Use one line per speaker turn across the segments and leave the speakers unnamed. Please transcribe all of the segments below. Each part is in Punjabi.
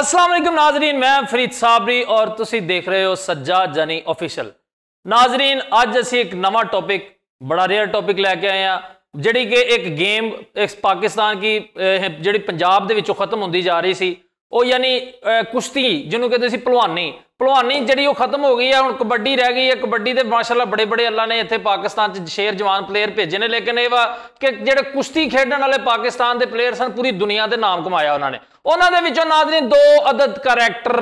अस्सलाम वालेकुम नाजरीन, मैं फरीद साबरी और तुसी देख रहे हो सज्जाद जानी ऑफिशियल। नाजरीन, अज असी एक नवा टॉपिक, बड़ा रेयर टॉपिक लैके आए हैं, जिहड़ी कि एक गेम एक पाकिस्तान की जिहड़ी पंजाब दे विचों खत्म होंदी जा रही सी, वो यानी कुश्ती जिन्हों कहते सी भलवानी जिहड़ी वो खत्म हो गई है। हुण कबड्डी रह गई है। कबड्डी दे माशाअल्लाह बड़े बड़े अल्लाह ने इत्थे पाकिस्तान च शेर जवान प्लेयर भेजे ने, लेकिन ये वा कि जिहड़े कुश्ती खेडण वाले पाकिस्तान के प्लेयर सन, पूरी दुनिया के नाम कमाया उन्होंने। उन्होंने विचों नाज़रीन दो अदद करैक्टर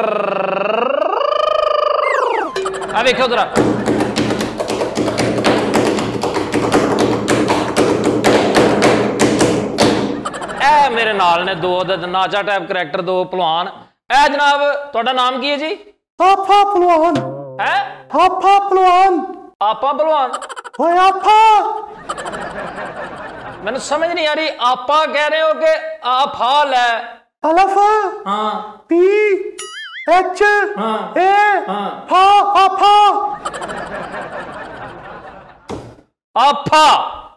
आ वेखो जरा, ए मेरे नाल ने दो अदद नाचा टाइप करैक्टर, दो पहलवान। ए जनाब, तुहाडा नाम की है जी?
आपा पहलवान
है।
आपा पहलवान।
आपा पहलवान?
ओए आपा,
मैंने समझ नहीं आ रही, आपा कह रहे हो कि आप हाल है?
अलफ
हाँ,
पी एच
हाँ,
ए
हाँ।
फा आपा।
आपा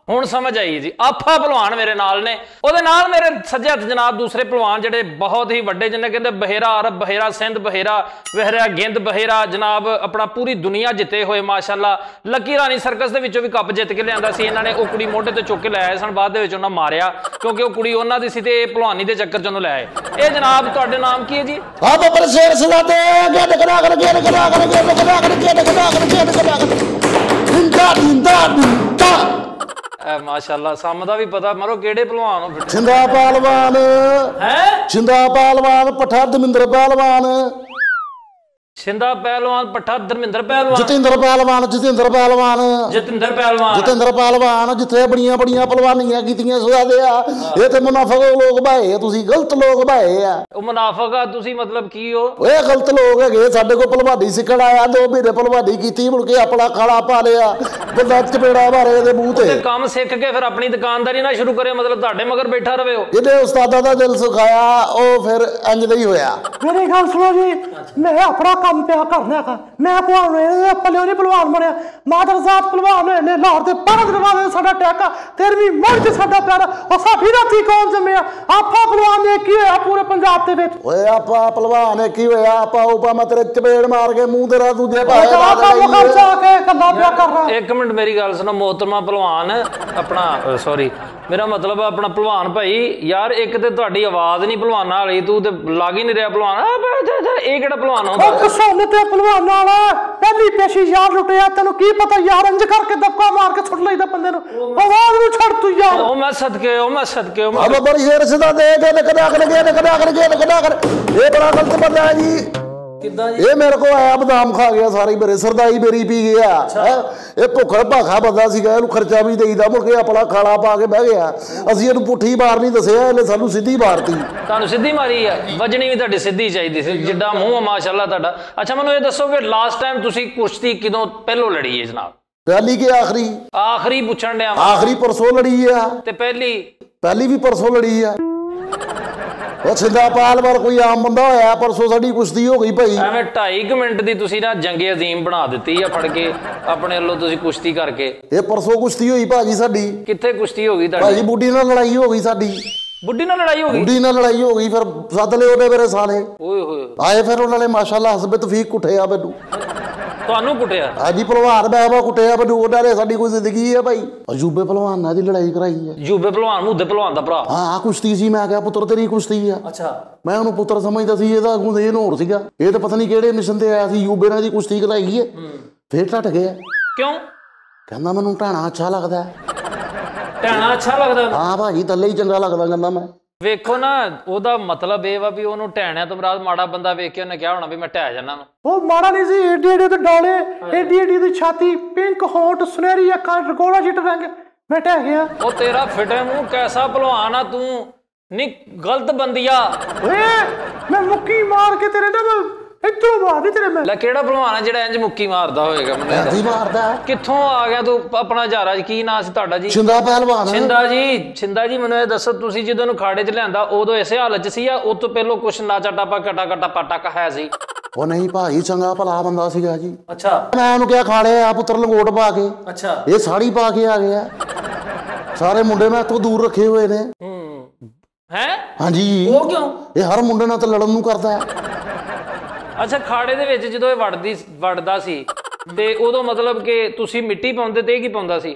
हुण समझ आई जी। आपा पहलवान मेरे नाल ने, ਉਹਦੇ ਨਾਲ मेरे सज्जे हथ जनाब दूसरे पहलवान ਜਿਹੜੇ बहुत ही ਵੱਡੇ, जिन्हें कहते बहेरा अरब बहेरा, सिंध बहेरा, वहरा गिंद बहेरा जनाब, अपना पूरी दुनिया जिते हुए माशाअल्लाह। लकी रानी सर्कस ਦੇ ਵਿੱਚੋਂ ਵੀ ਕੱਪ ਜਿੱਤ ਕੇ ਲਿਆਂਦਾ ਸੀ ਇਹਨਾਂ ਨੇ। ਉਹ ਕੁੜੀ ਮੋਢੇ ਤੇ ਚੁੱਕ ਕੇ ਲੈ ਆਏ ਸਨ, ਬਾਅਦ ਦੇ ਵਿੱਚ ਉਹਨਾਂ ਮਾਰਿਆ ਕਿਉਂਕਿ ਉਹ ਕੁੜੀ ਉਹਨਾਂ ਦੀ ਸੀ ਤੇ ਇਹ ਭਲਵਾਨੀ ਦੇ ਚੱਕਰ ਚ ਉਹਨੂੰ ਲੈ ਆਏ। ਇਹ ਜਨਾਬ ਤੁਹਾਡੇ ਨਾਮ ਕੀ ਹੈ ਜੀ?
आप पर शेर सलाते गेट करा कर गेट करा कर गेट करा कर गेट करा कर गेट करा कर दिंदा दिंदा दिंदा।
माशाअल्लाह, सम दा भी पता। मरो केड़े पहलवान हो?
छिंदा पहलवान
है।
छिंदा पहलवान पठा धर्मिंद्र पहलवान।
छिंदा पहलवान पठा धर्मिंद्र पहलवान।
जतिंद्र पहलवान जतिंद्र पहलवान
जतिंद्र पहलवान
जतिंद्र पहलवान जिथे बड़ियां बड़ियां पहलवानियां कीतियां सुआदे आ। ये ते मुनाफिक लोग भाए, तुसी गलत लोग भाए आ।
ओ मुनाफिक आ तुसी, मतलब की हो?
ओए गलत लोग हैगे। साडे को भलवानी सिखण आया, 2 महीने भलवानी कीती, मुड़ के अपना खाला पा लिया, बंदा चपेड़ा मारे दे मूंह ते।
काम सीख के फिर अपनी दुकानदारी ना शुरू करे, मतलब ਤੁਹਾਡੇ मगर बैठा रहे हो?
ਇਹਨੇ ਉਸਤਾਦਾਂ ਦਾ ਦਿਲ ਸੁਖਾਇਆ, ਉਹ ਫਿਰ ਇੰਜ ਨਹੀਂ ਹੋਇਆ। ਮੇਰੀ ਗੱਲ ਸੁਣੋ ਜੀ, ਮੈਂ ਆਪਣਾ ਕੰਮ ਪਿਆ ਕਰਨਾ ਹੈਗਾ। ਮੈਂ ਭਲਵਾਨ ਹੋਇਆ, ਪੱਲਿਓ ਨਹੀਂ ਭਲਵਾਨ ਬਣਿਆ। ਮਾਦਰਜ਼ਾਤ ਭਲਵਾਨ ਹੋਏ ਨੇ ਲਾਹੌਰ ਦੇ 12 ਦਿਨ ਬਾਅਦ ਸਾਡਾ ਟੈਕਾ 13ਵੀਂ ਮਰਜ ਸਾਡਾ ਪਿਆਰਾ, ਉਹ ਸਾਡੀ ਰਾਤੀ ਕੌਣ ਜੰਮਿਆ? ਆਪਾ ਭਲਵਾਨ ਨੇ ਕੀ ਹੋਇਆ ਪੂਰੇ ਪੰਜਾਬ ਦੇ ਵਿੱਚ? ਓਏ ਆਪਾ ਭਲਵਾਨ ਨੇ ਕੀ ਹੋਇਆ? ਆਪਾ ਉਪਾ ਮੈਂ ਤੇਰੇ ਚਪੇੜ ਮਾਰ ਕੇ ਮੂੰਹ ਤੇਰਾ ਦੂਜੇ ਪਾਸੇ ਲਾ ਦੇਣਾ। ਖਰਚਾ ਕੇ ਕੱਲਾ ਪਿਆ ਕਰਨਾ।
ਇੱਕ ਮਿੰਟ ਮੇਰੀ ਗੱਲ ਸੁਣੋ मोहतरमा ਭਲਵਾਨ, ਆਪਣਾ ਸੌਰੀ, मेरा मतलब अपना भलवान भाई यार, एक तो तुहाडी आवाज नहीं भलवाना वाली, तू तो लग ही नहीं रहा भलवान। ये किहड़ा भलवान होंदा?
सोने ते भलवान वाला पहली पेशी यार लुटिया, तेनू की पता यार, इंज करके धक्का मार के छुट लईदा बंदे नू। आवाज नू छड़ तू यार। ओ मैं सदके अब बड़ी शेर सदा दे के कदा कर ये बड़ा गलत बंदा है जी। ये मेरे को आया बदाम खा गया, सारी मेरे सरदाई मेरी पी गया। ये भुखड़ भाखा बंदा सीगा, इहनू खर्चा भी देईदा, मुड़ के अपना खाला पा के बह गया। असीं इहनू पुट्ठी मार नहीं दसिया, इहने सानू सीधी मारती।
तुहानू सीधी मारी है? वजनी भी तुहाडी सीधी चाहिदी सी, जिड्डा मूंह माशाअल्लाह तुहाडा। अच्छा मैनूं ये दसो कि लास्ट टाइम तुसीं कुश्ती किदों पहलों लड़ी है जनाब?
पहली के आखिरी?
आखिरी पुछण दिया। आखिरी
परसों लड़ी है। ते पहली भी परसों लड़ी है। छिंदा पहलवान कोई आम बंदा होया, परसों साडी कुश्ती हो गई भाई।
एवें 2.5 मिनट दी तुसीं ना जंगे अजीम बना दित्ती है फड़ के अपने वल्लों, तुसीं कुश्ती करके। ये
परसों कुश्ती होई भाजी साडी।
कित्थे कुश्ती हो गई तुहाडी?
भाजी बुड्ढी नाल लड़ाई हो गई साडी।
बुड्ढी नाल लड़ाई हो गई? बुड्ढी
नाल लड़ाई हो गई, फिर सद ले ओने मेरे साले।
ओए होए
आए, फिर उन्होंने माशाअल्लाह हसबे तौफीक कुटिया मैनू।
ਤੁਹਾਨੂੰ ਕੁੱਟਿਆ? ਹਾਂਜੀ
ਭਲਵਾਨ ਮੈਂ ਕੁੱਟਿਆ ਮੈਨੂੰ, ਉਹਨਾਂ ਨੇ ਸਾਡੀ ਕੋਈ ਜ਼ਿੰਦਗੀ ਹੈ ਭਾਈ। ਅਜੂਬੇ ਭਲਵਾਨਾਂ ਦੀ ਲੜਾਈ ਕਰਾਈ ਹੈ।
ਅਜੂਬੇ ਭਲਵਾਨ, ਮੁੱਦੇ ਭਲਵਾਨ ਦਾ ਭਰਾ? ਹਾਂ,
ਕੁਸ਼ਤੀ ਸੀ। ਮੈਂ ਕਿਹਾ ਪੁੱਤਰ ਤੇਰੀ ਕੁਸ਼ਤੀ ਆ। ਅੱਛਾ, ਮੈਂ ਉਹਨੂੰ ਪੁੱਤਰ ਸਮਝਦਾ ਸੀ, ਇਹਦਾ ਅੱਗੋਂ ਇਹ ਹੋਰ ਸੀਗਾ। ਇਹ ਤਾਂ ਪਤਾ ਨਹੀਂ ਕਿਹੜੇ ਮਿਸ਼ਨ ਤੇ ਆਇਆ ਸੀ। ਅਜੂਬੇ ਨਾਲ ਦੀ ਕੁਸ਼ਤੀ ਕਰਾਈ ਹੈ, ਫੇਰ ਟੱਟ ਗਿਆ।
ਕਿਉਂ?
ਕਹਿੰਦਾ ਮੈਨੂੰ ਢਾਣਾ ਅੱਛਾ ਲੱਗਦਾ।
ਢਾਣਾ ਅੱਛਾ ਲੱਗਦਾ? ਹਾਂ
ਭਾਜੀ, ਥੱਲੇ ਹੀ ਚੰਗਾ ਲੱਗਦਾ ਕਹਿੰਦਾ ਮੈਂ।
ਵੇਖੋ ਨਾ, ਉਹਦਾ ਮਤਲਬ ਇਹ ਵਾ ਵੀ ਉਹਨੂੰ ਢਹਿਣਿਆਂ ਤੋਂ ਮਰਾਦ ਮਾੜਾ ਬੰਦਾ ਵੇਖ ਕੇ ਉਹਨੇ ਕਿਹਾ ਹੋਣਾ ਵੀ ਮੈਂ ਢਹਿ ਜਾਣਾ।
ਉਹ ਮਾੜਾ ਨਹੀਂ ਸੀ, ਏਡੀ ਏਡੀ ਤੇ ਡਾਲੇ, ਏਡੀ ਏਡੀ ਦੀ ਛਾਤੀ, ਪਿੰਕ ਹੋਂਠ, ਸੁਨਹਿਰੀ ਅੱਖਾਂ, ਰਗੋਲਾ ਜਿੱਟ ਰੰਗ, ਮੈਂ ਢਹਿ ਗਿਆ। ਉਹ
ਤੇਰਾ ਫਿਟੇ ਮੂੰਹ ਕੈਸਾ ਭਲਵਾਨ ਆ ਤੂੰ? ਨੀ ਗਲਤ ਬੰਦਿਆ। ਓਏ
ਮੈਂ ਮੁੱਕੀ ਮਾਰ ਕੇ ਤੇਰੇ ਨਾ इधरों मार तेरे में।
ਲੈ ਕਿਹੜਾ ਭਲਵਾਨ ਹੈ ਜਿਹੜਾ ਇੰਜ ਮੁੱਕੀ ਮਾਰਦਾ ਹੋਏਗਾ?
ਮੈਨੂੰ ਮਾਰਦਾ। ਕਿੱਥੋਂ
ਆ ਗਿਆ ਤੂੰ? ਆਪਣਾ ਹਜ਼ਾਰਾ ਕੀ ਨਾਂ ਸੀ ਤੁਹਾਡਾ ਜੀ?
ਛਿੰਦਾ ਪਹਿਲਵਾਨ।
ਛਿੰਦਾ ਜੀ ਮੈਨੂੰ ਇਹ ਦੱਸੋ, ਤੁਸੀਂ ਜਦੋਂ ਨੂੰ ਖਾੜੇ 'ਚ ਲਿਆਂਦਾ ਉਦੋਂ ਇਸੇ ਹਾਲਤ 'ਚ ਸੀ ਜਾਂ ਉਹ ਤੋਂ ਪਹਿਲਾਂ ਕੁਛ ਨਾਚਾ ਟਾਪਾ ਕਟਾ ਪਾਟਾ ਹੈ ਸੀ? ਉਹ ਨਹੀਂ ਭਾਈ, ਚੰਗਾ ਭਲਾ ਬੰਦਾ ਸੀਗਾ ਜੀ। ਅੱਛਾ, ਮੈਂ ਉਹਨੂੰ ਕਿਹਾ ਖਾੜੇ ਆ ਪੁੱਤਰ ਲੰਗੋਟ ਪਾ ਕੇ। ਅੱਛਾ, ਇਹ ਸਾੜੀ ਪਾ ਕੇ ਆ ਗਿਆ। ਸਾਰੇ ਮੁੰਡੇ ਮੈਂ ਇੱਥੋਂ ਦੂਰ ਰੱਖੇ ਹੋਏ ਨੇ। ਹੈ?
ਹਾਂਜੀ।
ਉਹ ਕਿਉਂ?
ਇਹ ਹਰ ਮੁੰਡੇ ਨਾਲ ਤਾਂ ਲੜਨ ਨੂੰ ਕਰਦਾ ਹੈ।
ਅੱਛਾ, ਖਾੜੇ ਦੇ ਵਿੱਚ ਜਦੋਂ ਇਹ ਵੜਦਾ ਸੀ ਤੇ ਉਦੋਂ ਮਤਲਬ ਕਿ ਤੁਸੀਂ ਮਿੱਟੀ ਪਾਉਂਦੇ ਤੇ ਇਹ ਕੀ ਪਾਉਂਦਾ ਸੀ?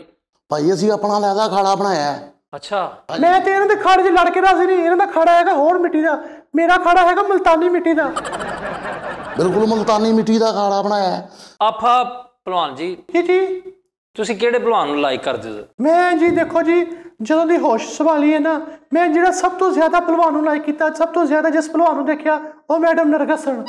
ਭਾਈ ਅਸੀਂ ਆਪਣਾ ਲੈਦਾ ਖਾੜਾ ਬਣਾਇਆ।
ਅੱਛਾ।
ਮੈਂ ਤੇ ਇਹਨਾਂ ਦੇ ਖਾੜੇ 'ਚ ਲੜ ਕੇ ਰਾਜ਼ੀ ਨਹੀਂ। ਇਹਨਾਂ ਦਾ ਖਾੜਾ ਹੈਗਾ ਹੋਰ ਮਿੱਟੀ ਦਾ, ਮੇਰਾ ਖਾੜਾ ਹੈਗਾ ਮੁਲਤਾਨੀ ਮਿੱਟੀ ਦਾ। ਬਿਲਕੁਲ ਮੁਲਤਾਨੀ ਮਿੱਟੀ ਦਾ ਖਾੜਾ ਬਣਾਇਆ।
ਆਫਾ ਭਲਵਾਨ ਜੀ,
ਜੀ
ਤੁਸੀਂ ਕਿਹੜੇ ਭਲਵਾਨ ਨੂੰ ਲਾਈਕ ਕਰਦੇ ਹੋ?
ਮੈਂ ਜੀ ਦੇਖੋ ਜੀ, ਜਦੋਂ ਦੀ ਹੋਸ਼ ਸੰਭਾਲੀ ਹੈ ਨਾ, ਮੈਂ ਜਿਹੜਾ ਸਭ ਤੋਂ ਜ਼ਿਆਦਾ ਭਲਵਾਨ ਨੂੰ ਲਾਈਕ ਕੀਤਾ, ਸਭ ਤੋਂ ਜ਼ਿਆਦਾ ਜਿਸ ਭਲਵਾਨ ਨੂੰ ਦੇਖਿਆ, ਉਹ ਮੈਡਮ ਨਰਗਸ ਸਨ।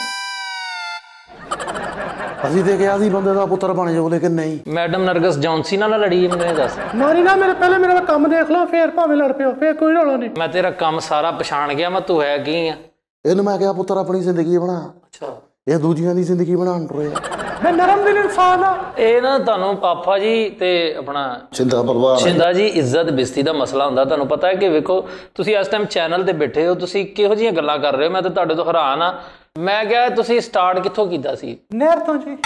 ਅਸੀਂ ਤੇ ਕਿਹਾ ਸੀ ਬੰਦੇ ਦਾ ਪੁੱਤਰ ਬਣ ਜਾਓ, ਲੇਕਿਨ ਨਹੀਂ।
ਮੈਡਮ ਨਰਗਸ ਜੌਨਸੀ ਨਾਲ ਲੜੀ ਹੈ? ਮੈਨੂੰ ਇਹ ਦੱਸ।
ਮਾਰੀ ਨਾ, ਮੇਰੇ ਪਹਿਲੇ ਮੇਰਾ ਕੰਮ ਦੇਖ ਲਓ, ਫੇਰ ਭਾਵੇਂ ਲੜ ਪਿਓ, ਫੇਰ ਕੋਈ ਰੌਲਾ ਨਹੀਂ।
ਮੈਂ ਤੇਰਾ ਕੰਮ ਸਾਰਾ ਪਛਾਣ ਗਿਆ, ਮੈਂ ਤੂੰ ਹੈ ਕੀ ਆ।
ਇਹਨੂੰ ਮੈਂ ਕਿਹਾ ਪੁੱਤਰ ਆਪਣੀ ਜ਼ਿੰਦਗੀ ਬਣਾ।
ਅੱਛਾ।
ਇਹ ਦੂਜਿਆਂ ਦੀ ਜ਼ਿੰਦਗੀ ਬਣਾਉਣ ਰਹੇ। ਮੈਂ ਨਰਮ ਦਿਲ ਇਨਸਾਨ ਆ।
ਇਹ ਨਾ ਤੁਹਾਨੂੰ ਪਾਪਾ ਜੀ ਤੇ ਆਪਣਾ ਸ਼ਿੰਦਾ ਜੀ ਇੱਜ਼ਤ ਬਿਸਤੀ ਦਾ ਮਸਲਾ ਹੁੰਦਾ। ਤੁਹਾਨੂੰ ਪਤਾ ਹੈ ਕਿ ਵੇਖੋ ਤੁਸੀਂ ਇਸ ਟਾਈਮ ਚੈਨਲ ਤੇ ਬੈਠੇ ਹੋ, ਤੁਸੀਂ ਕਿਹੋ ਜਿਹੀਆਂ ਗੱਲਾਂ ਕਰ ਰਹੇ ਹੋ, ਮੈਂ ਤਾਂ ਤੁਹਾਡੇ ਤੋਂ ਹੈਰਾਨ ਆ। ਮੈਂ ਕਿਹਾ ਤੁਸੀਂ ਸਟਾਰਟ ਕਿੱਥੋਂ ਕੀਤਾ ਸੀ?
ਨਹਿਰ ਤੋਂ ਜੀ।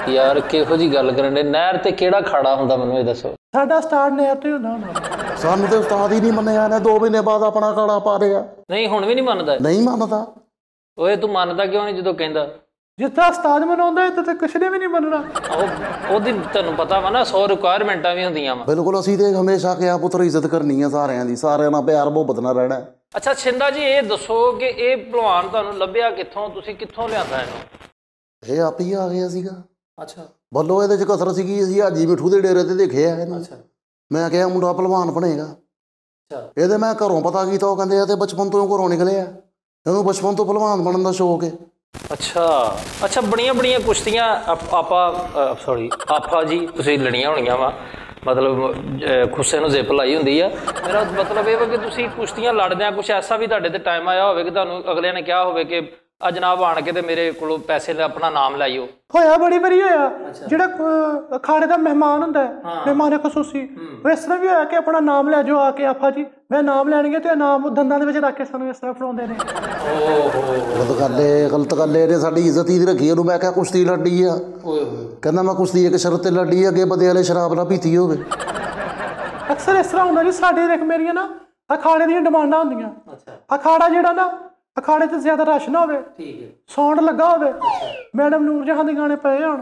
ਯਾਰ ਕਿਹੋ ਜਿਹੀ ਗੱਲ ਕਰਨ ਦੇ? ਨਹਿਰ ਤੇ ਕਿਹੜਾ ਖਾੜਾ ਹੁੰਦਾ, ਮੈਨੂੰ ਇਹ ਦੱਸੋ।
ਸਾਡਾ ਸਟਾਰਟ ਨਹਿਰ ਤੋਂ ਹੀ ਹੁੰਦਾ। ਸਾਨੂੰ ਤੇ ਉਸਤਾਦ ਹੀ ਨਹੀਂ ਮੰਨਿਆ ਨੇ। 2 ਮਹੀਨੇ ਬਾਅਦ ਆਪਣਾ ਖਾੜਾ ਪਾ ਰਿਹਾ।
ਨਹੀਂ ਹੁਣ ਵੀ ਨਹੀਂ ਮੰਨਦਾ?
ਨਹੀਂ ਮੰਨਦਾ।
ਓਏ ਤੂੰ ਮੰਨਦਾ ਕਿਉਂ ਨਹੀਂ ਜਦੋਂ ਕਹਿੰਦਾ?
ਜਿਸ ਤਰ੍ਹਾਂ ਉਸਤਾਦ ਮਨਾਉਂਦਾ ਹੈ ਤੇ ਕਿਸੇ ਨੇ ਵੀ ਨਹੀਂ ਮੰਨਣਾ।
ਉਹਦੀ ਤੁਹਾਨੂੰ ਪਤਾ ਵਾ ਨਾ 100 ਰਿਕੁਆਇਰਮੈਂਟਾਂ ਵੀ ਹੁੰਦੀਆਂ ਵਾ।
ਬਿਲਕੁਲ, ਅਸੀਂ ਤੇ ਹਮੇਸ਼ਾ ਕਿਹਾ ਪੁੱਤਰ ਇੱਜ਼ਤ ਕਰਨੀ ਆ ਸਾਰਿਆਂ ਦੀ, ਸਾਰਿਆਂ ਨਾਲ ਪਿਆਰ ਮੁਹੱਬਤ ਨਾਲ ਰਹਿਣਾ।
ਅੱਛਾ ਸ਼ਿੰਦਾ ਜੀ, ਇਹ ਦੱਸੋ ਕਿ ਇਹ ਭਲਵਾਨ ਤੁਹਾਨੂੰ ਲੱਭਿਆ ਕਿੱਥੋਂ? ਤੁਸੀਂ ਕਿੱਥੋਂ ਲਿਆਂਦਾ ਇਹਨੂੰ? ਇਹ ਆਪ ਹੀ ਆ ਗਿਆ ਸੀਗਾ। ਅੱਛਾ। ਬੱਲੋ ਇਹਦੇ 'ਚ ਕਸਰ ਸੀਗੀ, ਅਸੀਂ ਹਾਜੀ ਮਿੱਠੂ ਦੇ ਡੇਰੇ ਤੇ ਦੇਖਿਆ ਇਹਨੂੰ। ਅੱਛਾ। ਮੈਂ ਕਿਹਾ ਮੁੰਡਾ ਭਲਵਾਨ ਬਣੇਗਾ। ਅੱਛਾ। ਇਹਦੇ ਮੈਂ ਘਰੋਂ ਪਤਾ ਕੀਤਾ, ਉਹ ਕਹਿੰਦੇ ਆ ਤੇ ਬਚਪਨ ਤੋਂ ਘਰੋਂ ਨਿਕਲਿਆ, ਇਹਨੂੰ ਬਚਪਨ ਤੋਂ ਭਲਵਾਨ ਬਣਨ ਦਾ ਸ਼ੌਕ ਹੈ। ਅੱਛਾ ਅੱਛਾ। ਬੜੀਆਂ ਕੁਸ਼ਤੀਆਂ ਆਪਾ ਜੀ ਤੁਸੀਂ ਲੜੀਆਂ ਹੋਣੀਆਂ ਵਾ, ਮਤਲਬ ਖੁੱਸੇ ਨੂੰ ਜ਼ਿਪ ਲਾਈ ਹੁੰਦੀ ਆ। ਮੇਰਾ ਮਤਲਬ ਇਹ ਵਾ ਕਿ ਤੁਸੀਂ ਕੁਸ਼ਤੀਆਂ ਲੜਦਿਆਂ ਕੁਛ ਐਸਾ ਵੀ ਤੁਹਾਡੇ ਤੇ ਟਾਈਮ ਆਇਆ ਹੋਵੇ ਕਿ ਤੁਹਾਨੂੰ ਅਗਲੇ ਨੇ ਕਿਹਾ ਹੋਵੇ ਕਿ ਜਨਾਬ ਆਣ ਕੇ ਤੇ ਮੇਰੇ ਕੋਲੋਂ ਪੈਸੇ ਦਾ ਆਪਣਾ ਨਾਮ ਲਾਈਓ? ਹੋਇਆ, ਬੜੀ ਵਾਰੀ ਹੋਇਆ। ਜਿਹੜਾ ਅਖਾੜੇ ਦਾ ਮਹਿਮਾਨ ਹੁੰਦਾ ਹੈ, ਮਹਿਮਾਨ ਖਸੂਸੀ, ਉਹ ਇਸ ਤਰ੍ਹਾਂ ਵੀ ਹੋਇਆ ਕਿ ਆਪਣਾ ਨਾਮ ਲੈ ਜਾਓ ਆ ਕੇ। ਆਫਾ ਜੀ ਮੈਂ ਨਾਮ ਲੈਣਗੇ ਤੇ ਨਾਮ ਦੰਦਾਂ ਦੇ ਵਿੱਚ ਰੱਖ ਕੇ ਸਾਨੂੰ ਇਸ ਤਰ੍ਹਾਂ ਫੜਾਉਂਦੇ ਨੇ। ਗਲਤ ਗੱਲ ਇਹਨੇ ਸਾਡੀ ਇੱਜ਼ਤ ਹੀ ਰੱਖੀ। ਉਹਨੂੰ ਮੈਂ ਕਿਹਾ ਕੁਸ਼ਤੀ ਲੜੀ ਆ, ਕਹਿੰਦਾ ਮੈਂ ਕੁਸ਼ਤੀ ਇੱਕ ਸ਼ਰਤ ਤੇ ਲੜੀ, ਅੱਗੇ ਬੰਦੇ ਵਾਲੇ ਸ਼ਰਾਬ ਨਾ ਪੀਤੀ ਹੋਵੇ। ਅਕਸਰ ਇਸ ਤਰ੍ਹਾਂ ਹੁੰਦਾ ਜੀ ਸਾਡੇ ਦੇਖ, ਮੇਰੀਆਂ ਨਾ ਅਖਾੜੇ ਦੀਆਂ ਡਿਮਾਂਡਾਂ ਹੁੰਦੀਆਂ। ਅਖਾੜਾ ਜਿਹੜਾ ਨਾ, ਅਖਾੜੇ 'ਚ ਜ਼ਿਆਦਾ ਰਸ਼ ਨਾ ਹੋਵੇ, ਸਾਊਂਡ ਲੱਗਾ ਹੋਵੇ, ਮੈਡਮ ਨੂਰ ਜਹਾਂ ਦੇ ਗਾਣੇ ਪਏ ਹੋਣ।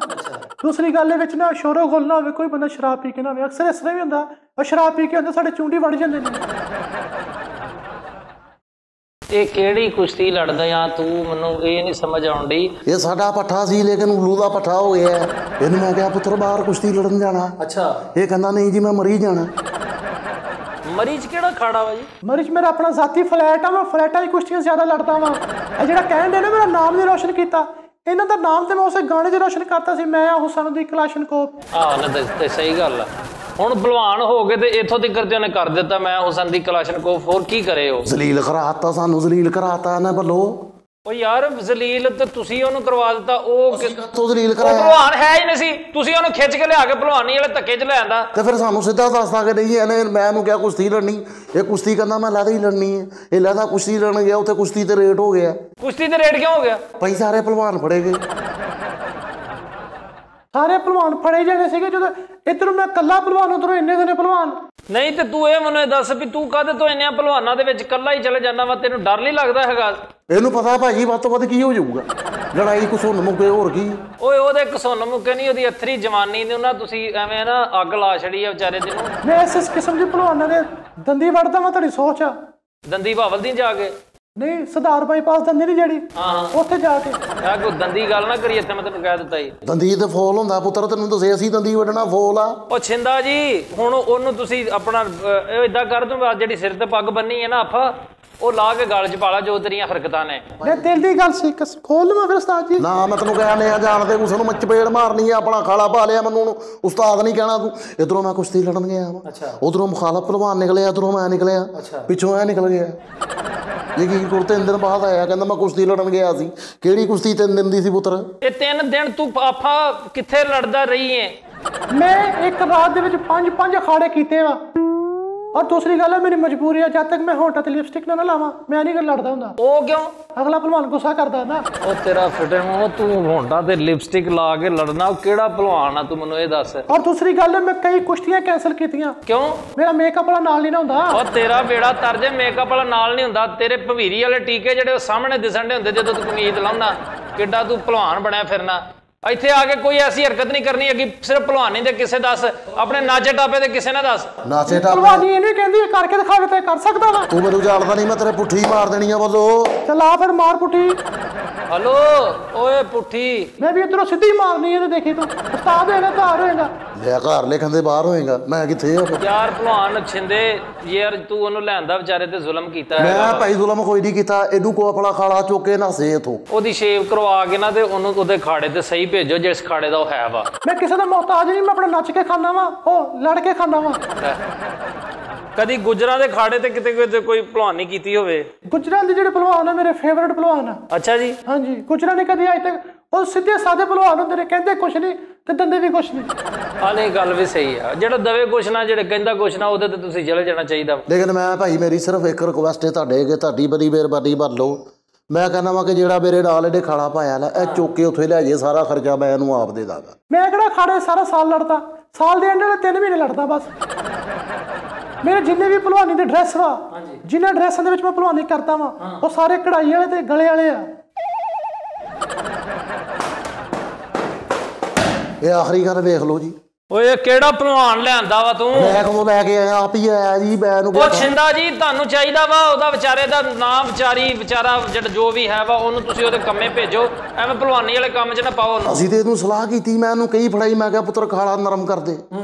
ਦੂਸਰੀ ਗੱਲ ਇਹ ਵਿੱਚ ਨਾ ਸ਼ੋਰੋ ਗੋਲ ਨਾ ਹੋਵੇ, ਕੋਈ ਬੰਦਾ ਸ਼ਰਾਬ ਪੀ ਕੇ ਨਾ ਹੋਵੇ। ਅਕਸਰ ਇਸ ਤਰ੍ਹਾਂ ਵੀ ਹੁੰਦਾ, ਉਹ ਸ਼ਰਾਬ ਪੀ ਕੇ ਹੁੰਦੇ ਸਾਡੇ ਚੁੰਡੀ ਵੜ ਜਾਂਦੇ ਨੇ। ਇਹ ਕਿਹੜੀ ਕੁਸ਼ਤੀ ਲੜਦਾ ਆ ਤੂੰ? ਮੈਨੂੰ ਇਹ ਨਹੀਂ ਸਮਝ ਆਉਂਦੀ। ਇਹ ਸਾਡਾ ਪੱਠਾ ਸੀ, ਲੇਕਿਨ ਉਲੂ ਦਾ ਪੱਠਾ ਹੋ ਗਿਆ। ਇਹਨੂੰ ਮੈਂ ਕਿਹਾ ਪੁੱਤਰ ਬਾਹਰ ਕੁਸ਼ਤੀ ਲੜਨ ਜਾਣਾ। ਅੱਛਾ। ਇਹ ਕਹਿੰਦਾ ਨਹੀਂ ਜੀ ਮੈਂ ਮਰੀ ਜਾਣਾ। ਮਰੀ 'ਚ ਕਿਹੜਾ ਖਾੜਾ ਵਾ ਜੀ? ਮਰੀ 'ਚ ਮੇਰਾ ਆਪਣਾ ਜ਼ਾਤੀ ਫਲੈਟ ਆ, ਮੈਂ ਫਲੈਟਾਂ 'ਚ ਕੁਸ਼ਤੀਆਂ ਜ਼ਿਆਦਾ ਲੜਦਾ ਵਾਂ। ਇਹ ਜਿਹੜਾ ਕਹਿਣ ਦੇ ਨਾ ਮੇਰਾ ਨਾਮ ਨਹੀਂ ਰੋਸ਼ਨ ਕੀਤਾ, ਇਹਨਾਂ ਦਾ ਨਾਮ ਤੇ ਮੈਂ ਉਸੇ ਗਾਣੇ 'ਚ ਰੋਸ਼ਨ ਕਰਤਾ ਸੀ, ਮੈਂ ਹੁਸਨ ਦੀ ਕਲਾਸ਼ਨਕੋਪ। ਤੇ ਸਹੀ ਗੱਲ ਆ। ਹੁਣ ਭਲਵਾਨ ਹੋ ਗਏ ਤੇ ਇੱਥੋਂ ਤੱਕ ਤੇ ਉਹਨੇ ਕਰ ਦਿੱਤਾ, ਮੈਂ ਹੁਸਨ ਦੀ ਕਲਾਸ਼ਨਕੋਪ। ਹੋਰ ਕੀ ਕਰੇ? ਉਹ ਜ਼ਲੀਲ ਕਰਾਤਾ ਸਾਨੂੰ, ਜ਼ਲੀਲ ਕਰਾਤਾ ਨਾ ਬੱਲੋ। ਉਹ ਯਾਰ ਜ਼ਲੀਲ ਤੇ ਤੁਸੀਂ ਉਹਨੂੰ ਕਰਵਾ ਦਿੱਤਾ। ਉਹ ਕਿੱਥੋਂ ਜ਼ਲੀਲ ਕਰਾਇਆ? ਭਲਵਾਨ ਹੈ ਹੀ ਨਹੀਂ ਸੀ, ਤੁਸੀਂ ਉਹਨੂੰ ਖਿੱਚ ਕੇ ਲਿਆ ਕੇ ਭਲਵਾਨੀ ਵਾਲੇ ਧੱਕੇ 'ਚ ਲੈ ਆਂਦਾ। ਤੇ ਫਿਰ ਸਾਨੂੰ ਸਿੱਧਾ ਦੱਸਦਾ ਕਿ ਨਹੀਂ ਇਹਨੇ, ਮੈਂ ਉਹਨੂੰ ਕਿਹਾ ਕੁਸ਼ਤੀ ਲੜਨੀ, ਇਹ ਕੁਸ਼ਤੀ ਕਹਿੰਦਾ ਮੈਂ ਲਹਿਦਾ ਹੀ ਲੜਨੀ ਹੈ। ਇਹ ਲਹਿਦਾ ਕੁਸ਼ਤੀ ਲੜਨ ਗਿਆ, ਉੱਥੇ ਕੁਸ਼ਤੀ ਤੇ ਰੇਟ ਹੋ ਗਿਆ। ਕੁਸ਼ਤੀ ਤੇ ਰੇਟ ਕਿਉਂ ਹੋ ਗਿਆ? ਭਾਈ ਸਾਰੇ ਭਲਵਾਨ ਫੜੇ ਗਏ, ਸਾਰੇ ਭਲਵਾਨ ਫੜੇ ਜਾਣੇ ਸੀਗੇ। ਜਦੋਂ ਇੱਧਰੋਂ ਮੈਂ ਕੱਲਾ ਭਲਵਾਨ, ਉੱਧਰੋਂ ਇੰਨੇ ਦਿਨੇ ਭਲਵਾਨ। ਨਹੀਂ ਤੇ ਤੂੰ ਇਹ ਮੈਨੂੰ ਦੱਸ ਵੀ ਤੂੰ ਕਾਹਦੇ ਤੋਂ ਇੰਨਿਆਂ ਭਲਵਾਨਾਂ ਦੇ ਵਿੱਚ ਕੱਲਾ ਹੀ ਚਲੇ ਜਾਂਦਾ ਵਾ? ਤੈਨੂੰ ਡਰ ਨਹੀਂ ਲੱਗਦਾ ਹੈਗਾ? ਇਹਨੂੰ ਪਤਾ ਭਾਜੀ ਵੱਧ ਤੋਂ ਵੱਧ ਕੀ ਹੋ ਜਾਊਗਾ, ਲੜਾਈ ਘਸੁੰਨ ਮੁੱਕੇ, ਹੋਰ ਕੀ। ਓਏ ਉਹਦੇ ਘਸੁੰਨ ਮੁੱਕੇ ਨਹੀਂ, ਉਹਦੀ ਅਥਰੀ ਜਵਾਨੀ ਨੇ ਉਹਨਾਂ ਤੁਸੀਂ ਐਵੇਂ ਨਾ ਅੱਗ ਲਾ ਛੜੀ ਆ ਵਿਚਾਰੇ ਦੀ ਨੂੰ। ਮੈਂ ਇਸ ਕਿਸਮ ਦੇ ਭਲਵਾਨਾਂ ਦੇ ਦੰਦੀ ਵੜਦਾ ਵਾ, ਤੁਹਾਡੀ ਸੋਚ ਆ? ਦੰਦੀ ਭਾਵਲ ਦੀ ਜਾ ਕੇ? ਨਹੀਂ, ਸਰਦਾਰ ਬਾਈਪਾਸ ਦੰਦੀ ਨਹੀਂ ਜਿਹੜੀ, ਉੱਥੇ ਜਾ ਕੇ। ਆ ਕੋਈ ਦੰਦੀ ਗੱਲ ਨਾ ਕਰੀ ਇੱਥੇ, ਮੈਂ ਤੈਨੂੰ ਕਹਿ ਦਿੱਤਾ ਜੀ। ਦੰਦੀ ਤੇ ਫੋਲ ਹੁੰਦਾ ਪੁੱਤਰ, ਤੈਨੂੰ ਦੱਸਿਆ ਸੀ ਦੰਦੀ ਵੱਢਣਾ ਫੋਲ ਆ। ਉਹ ਛਿੰਦਾ ਜੀ, ਹੁਣ ਉਹਨੂੰ ਤੁਸੀਂ ਆਪਣਾ ਏਦਾਂ ਕਰ ਦੂੰ, ਜਿਹੜੀ ਸਿਰ ਤੇ ਪੱਗ ਬੰਨੀ ਹੈ ਨਾ ਆਫਾ, ਉਹ ਲਾ ਕੇ ਗਲ 'ਚ ਪਾਲਾ ਜੋ ਤੇਰੀਆਂ ਹਰਕਤਾਂ ਨੇ। ਮੈਂ ਦਿਲ ਦੀ ਗੱਲ ਸੀ, ਖੋਲ ਲਵਾਂ ਫਿਰ ਉਸਤਾਦ ਜੀ? ਨਾ, ਮੈਂ ਤੈਨੂੰ ਕਹਿਆ ਨਹੀਂ ਜਾਣਦੇ ਉਸ ਨੂੰ, ਮੈਂ ਚਪੇੜ ਮਾਰਨੀ ਆ, ਆਪਣਾ ਖਾਲਾ ਪਾ ਲਿਆ, ਮੈਨੂੰ ਉਸਤਾਦ ਨਹੀਂ ਕਹਿਣਾ ਤੂੰ। ਇੱਧਰੋਂ ਮੈਂ ਕੁਸ਼ਤੀ ਲੜਨ ਗਿਆ ਵਾ, ਉਧਰੋਂ ਮੁਖਾਲਫ ਭਲਵਾਨ ਨਿਕਲਿਆ, ਇੱਧਰੋਂ ਮੈਂ ਨਿਕਲਿਆ, ਪਿੱਛੋਂ ਐ ਨਿਕਲ ਗਿਆ। ਯਕੀਨ ਕਰ 3 ਦਿਨ ਬਾਅਦ ਆਇਆ, ਕਹਿੰਦਾ ਮੈਂ ਕੁਸ਼ਤੀ ਲੜਨ ਗਿਆ ਸੀ। ਕਿਹੜੀ ਕੁਸ਼ਤੀ 3 ਦਿਨ ਦੀ ਸੀ ਪੁੱਤਰ? ਇਹ 3 ਦਿਨ ਤੂੰ ਆਫਾ ਕਿੱਥੇ ਲੜਦਾ ਰਹੀ ਹੈ? ਮੈਂ ਇੱਕ ਰਾਤ ਦੇ ਵਿੱਚ 5 ਅਖਾੜੇ ਕੀਤੇ ਵਾ।
और दूसरी गल है मेरी मजबूरी है, जब तक मैं होंठा ते लिपस्टिक ना लावां मैं नहीं लड़दा हुंदा।
ओ क्यों?
अगला भलवान गुस्सा करदा ना।
ओ तेरा फिटे मूंह, तू होंठा ते लिपस्टिक ला के लड़ना केड़ा भलवान आ तू मैनूं ये दस।
और दूसरी गल है मैं कई कुश्तियां कैंसल कीतियां।
क्यों?
मेरा मेकअप वाला नाल नहीं ना हुंदा।
और तेरा बेड़ा तरजे मेकअप वाला नाल नहीं हुंदा, तेरे भवीरी वाले टीके जेडे सामने दिसण दे हुंदे जदों तू कमीज लाउंदा, किड्डा तू भलवान बनया फिरना। ਇੱਥੇ ਆ ਕੇ ਕੋਈ ਐਸੀ ਹਰਕਤ ਨਹੀਂ ਕਰਨੀ ਹੈਗੀ, ਸਿਰਫ ਭਲਵਾਨੀ ਦੇ ਕਿਸੇ ਦੱਸ, ਆਪਣੇ ਨਾਚੇ ਟਾਪੇ ਦੇ ਕਿਸੇ ਨਾ ਦੱਸ।
ਨਾਚੇ ਟਾਪੇ ਭਲਵਾਨੀ ਇਹਨੂੰ ਕਹਿੰਦੀ ਹੈ, ਕਰਕੇ ਦਿਖਾਵੇ ਤੇ ਕਰ ਸਕਦਾ ਵਾ।
ਤੂੰ ਮੈਨੂੰ ਜਾਣਦਾ ਨਹੀਂ, ਮੈਂ ਤੇਰੇ ਪੁੱਠੀ ਮਾਰ ਦੇਣੀ ਆ ਬੋਲੋ।
ਚਲਾ ਫਿਰ ਮਾਰ ਪੁੱਠੀ।
ਹਲੋ ਓਏ ਪੁੱਠੀ,
ਮੈਂ ਵੀ ਇਧਰੋਂ ਸਿੱਧੀ ਮਾਰਨੀ ਹੈ ਤੇ ਦੇਖੀ ਤੂੰ ਉਸਤਾਦ ਹੋਏਗਾ ਘਰ ਹੋਏਗਾ।
ਲੈ ਘਰ ਲਿਖਣ ਦੇ ਬਾਹਰ ਹੋਏਗਾ, ਮੈਂ ਕਿੱਥੇ ਆ
ਯਾਰ ਭਲਵਾਨ ਛਿੰਦੇ ਯਾਰ, ਤੂੰ ਉਹਨੂੰ ਲੈਂਦਾ ਵਿਚਾਰੇ ਤੇ ਜ਼ੁਲਮ ਕੀਤਾ ਹੈ।
ਮੈਂ ਭਾਈ ਜ਼ੁਲਮ ਕੋਈ ਨਹੀਂ ਕੀਤਾ, ਇਹਨੂੰ ਕੋ ਆਪਣਾ ਖਾਲਾ ਚੁੱਕ ਕੇ ਨਸੇ ਇਥੋਂ,
ਉਹਦੀ ਸ਼ੇਵ ਕਰਵਾ ਕੇ ਨਾ ਤੇ ਉਹਨੂੰ ਉਹਦੇ ਖਾੜੇ ਤੇ ਸਹੀ ਭੇਜੋ ਜਿਸ ਖਾੜੇ ਦਾ ਉਹ ਹੈ ਵਾ।
ਮੈਂ ਕਿਸੇ ਦਾ ਮੁਹਤਾਜ ਨਹੀਂ, ਮੈਂ ਆਪਣਾ ਨੱਚ ਕੇ ਖਾਣਾ ਵਾ, ਉਹ ਲੜ ਕੇ ਖਾਣਾ ਵਾ।
ਕਦੀ ਗੁਜਰਾਂ ਦੇ ਖਾੜੇ ਤੇ ਕਿਤੇ ਕੋਈ ਭਲਵਾਨੀ ਕੀਤੀ ਹੋਵੇ?
ਗੁਜਰਾਂ ਦੇ ਜਿਹੜੇ ਭਲਵਾਨ ਆ ਮੇਰੇ ਫੇਵਰਟ ਭਲਵਾਨ ਆ।
ਅੱਛਾ ਜੀ।
ਹਾਂਜੀ, ਗੁਜਰਾਂ ਨੇ ਕਦੀ ਅੱਜ ਤੱਕ, ਉਹ ਸਿੱਧੇ ਸਾਦੇ ਭਲਵਾਨ ਹੁੰਦੇ ਨੇ, ਕਹਿੰਦੇ ਕੁਛ ਨਹੀਂ ਤੇ ਦੰਦੇ ਵੀ ਕੁਛ ਨਹੀਂ।
ਹਾਲੇ ਗੱਲ ਵੀ ਸਹੀ ਆ, ਜਿਹੜਾ ਦਵੇ ਕੁਛ ਨਾ ਜਿਹੜੇ ਕਹਿੰਦਾ ਕੁਛ ਨਾ ਉਹਦੇ ਤੇ ਤੁਸੀਂ ਜਲ ਜਾਣਾ ਚਾਹੀਦਾ।
ਲੇਕਿਨ ਮੈਂ ਭਾਈ ਮੇਰੀ ਸਿਰਫ ਇੱਕ ਰਿਕੁਐਸਟ ਹੈ ਤੁਹਾਡੇ ਅੱਗੇ, ਤੁਹਾਡੀ ਬੜੀ ਮਿਹਰਬਾਨੀ ਮੰਨ ਲਓ। ਮੈਂ ਕਹਿੰਦਾ ਵਾ ਕਿ ਜਿਹੜਾ ਮੇਰੇ ਨਾਲ ਇਹਨੇ ਖਾਲਾ ਪਾਇਆ ਲੈ, ਇਹ ਚੁੱਕ ਕੇ ਉੱਥੇ ਲੈ ਜਾਏ, ਸਾਰਾ ਖਰਚਾ ਮੈਂ ਇਹਨੂੰ ਆਪ ਦੇ ਦਾਂਗਾ।
ਮੈਂ ਕਿਹੜਾ ਖਾੜੇ ਸਾਰਾ ਸਾਲ ਲੜਦਾ, ਸਾਲ ਦੇ ਐਂਡ ਵਾਲੇ 3 ਮਹੀਨੇ ਲੜਦਾ ਬਸ। ਮੇਰੇ ਜਿੰਨੇ ਵੀ ਭਲਵਾਨੀ ਦੇ ਡਰੈਸ ਵਾ, ਜਿਨ੍ਹਾਂ ਡਰੈਸਾਂ ਦੇ ਵਿੱਚ ਮੈਂ ਭਲਵਾਨੀ ਕਰਦਾ ਵਾ, ਉਹ ਸਾਰੇ ਕਢਾਈ ਵਾਲੇ ਤੇ ਗਲੇ ਵਾਲੇ ਆ।
ਇਹ ਆਖਰੀ ਗੱਲ ਵੇਖ ਲਓ ਜੀ।
ਓਏ ਕਿਹੜਾ ਭਲਵਾਨ ਲਿਆਂਦਾ ਵਾ ਤੂੰ?
ਮੈਂ ਕਦੋਂ ਲੈ ਕੇ ਆਇਆ, ਆਪ ਹੀ ਆਇਆ ਜੀ। ਮੈਂ ਇਹਨੂੰ
ਉਹ ਛਿੰਦਾ ਜੀ ਤੁਹਾਨੂੰ ਚਾਹੀਦਾ ਵਾ ਉਹਦਾ ਵਿਚਾਰੇ ਦਾ ਨਾਮ, ਵਿਚਾਰਾ ਜਿਹੜਾ ਜੋ ਵੀ ਹੈ ਵਾ ਉਹਨੂੰ ਤੁਸੀਂ ਉਹਦੇ ਕੰਮੇ ਭੇਜੋ, ਐਵੇਂ ਭਲਵਾਨੀ ਵਾਲੇ ਕੰਮ 'ਚ ਨਾ ਪਾਓ ਉਹਨੂੰ।
ਅਸੀਂ ਤੇ ਇਹਨੂੰ ਸਲਾਹ ਕੀਤੀ, ਮੈਂ ਇਹਨੂੰ ਕਈ ਫੜਾਈ, ਮੈਂ ਕਿਹਾ ਪੁੱਤਰ ਖਾਲਾ ਨਰਮ ਕਰ ਦੇ,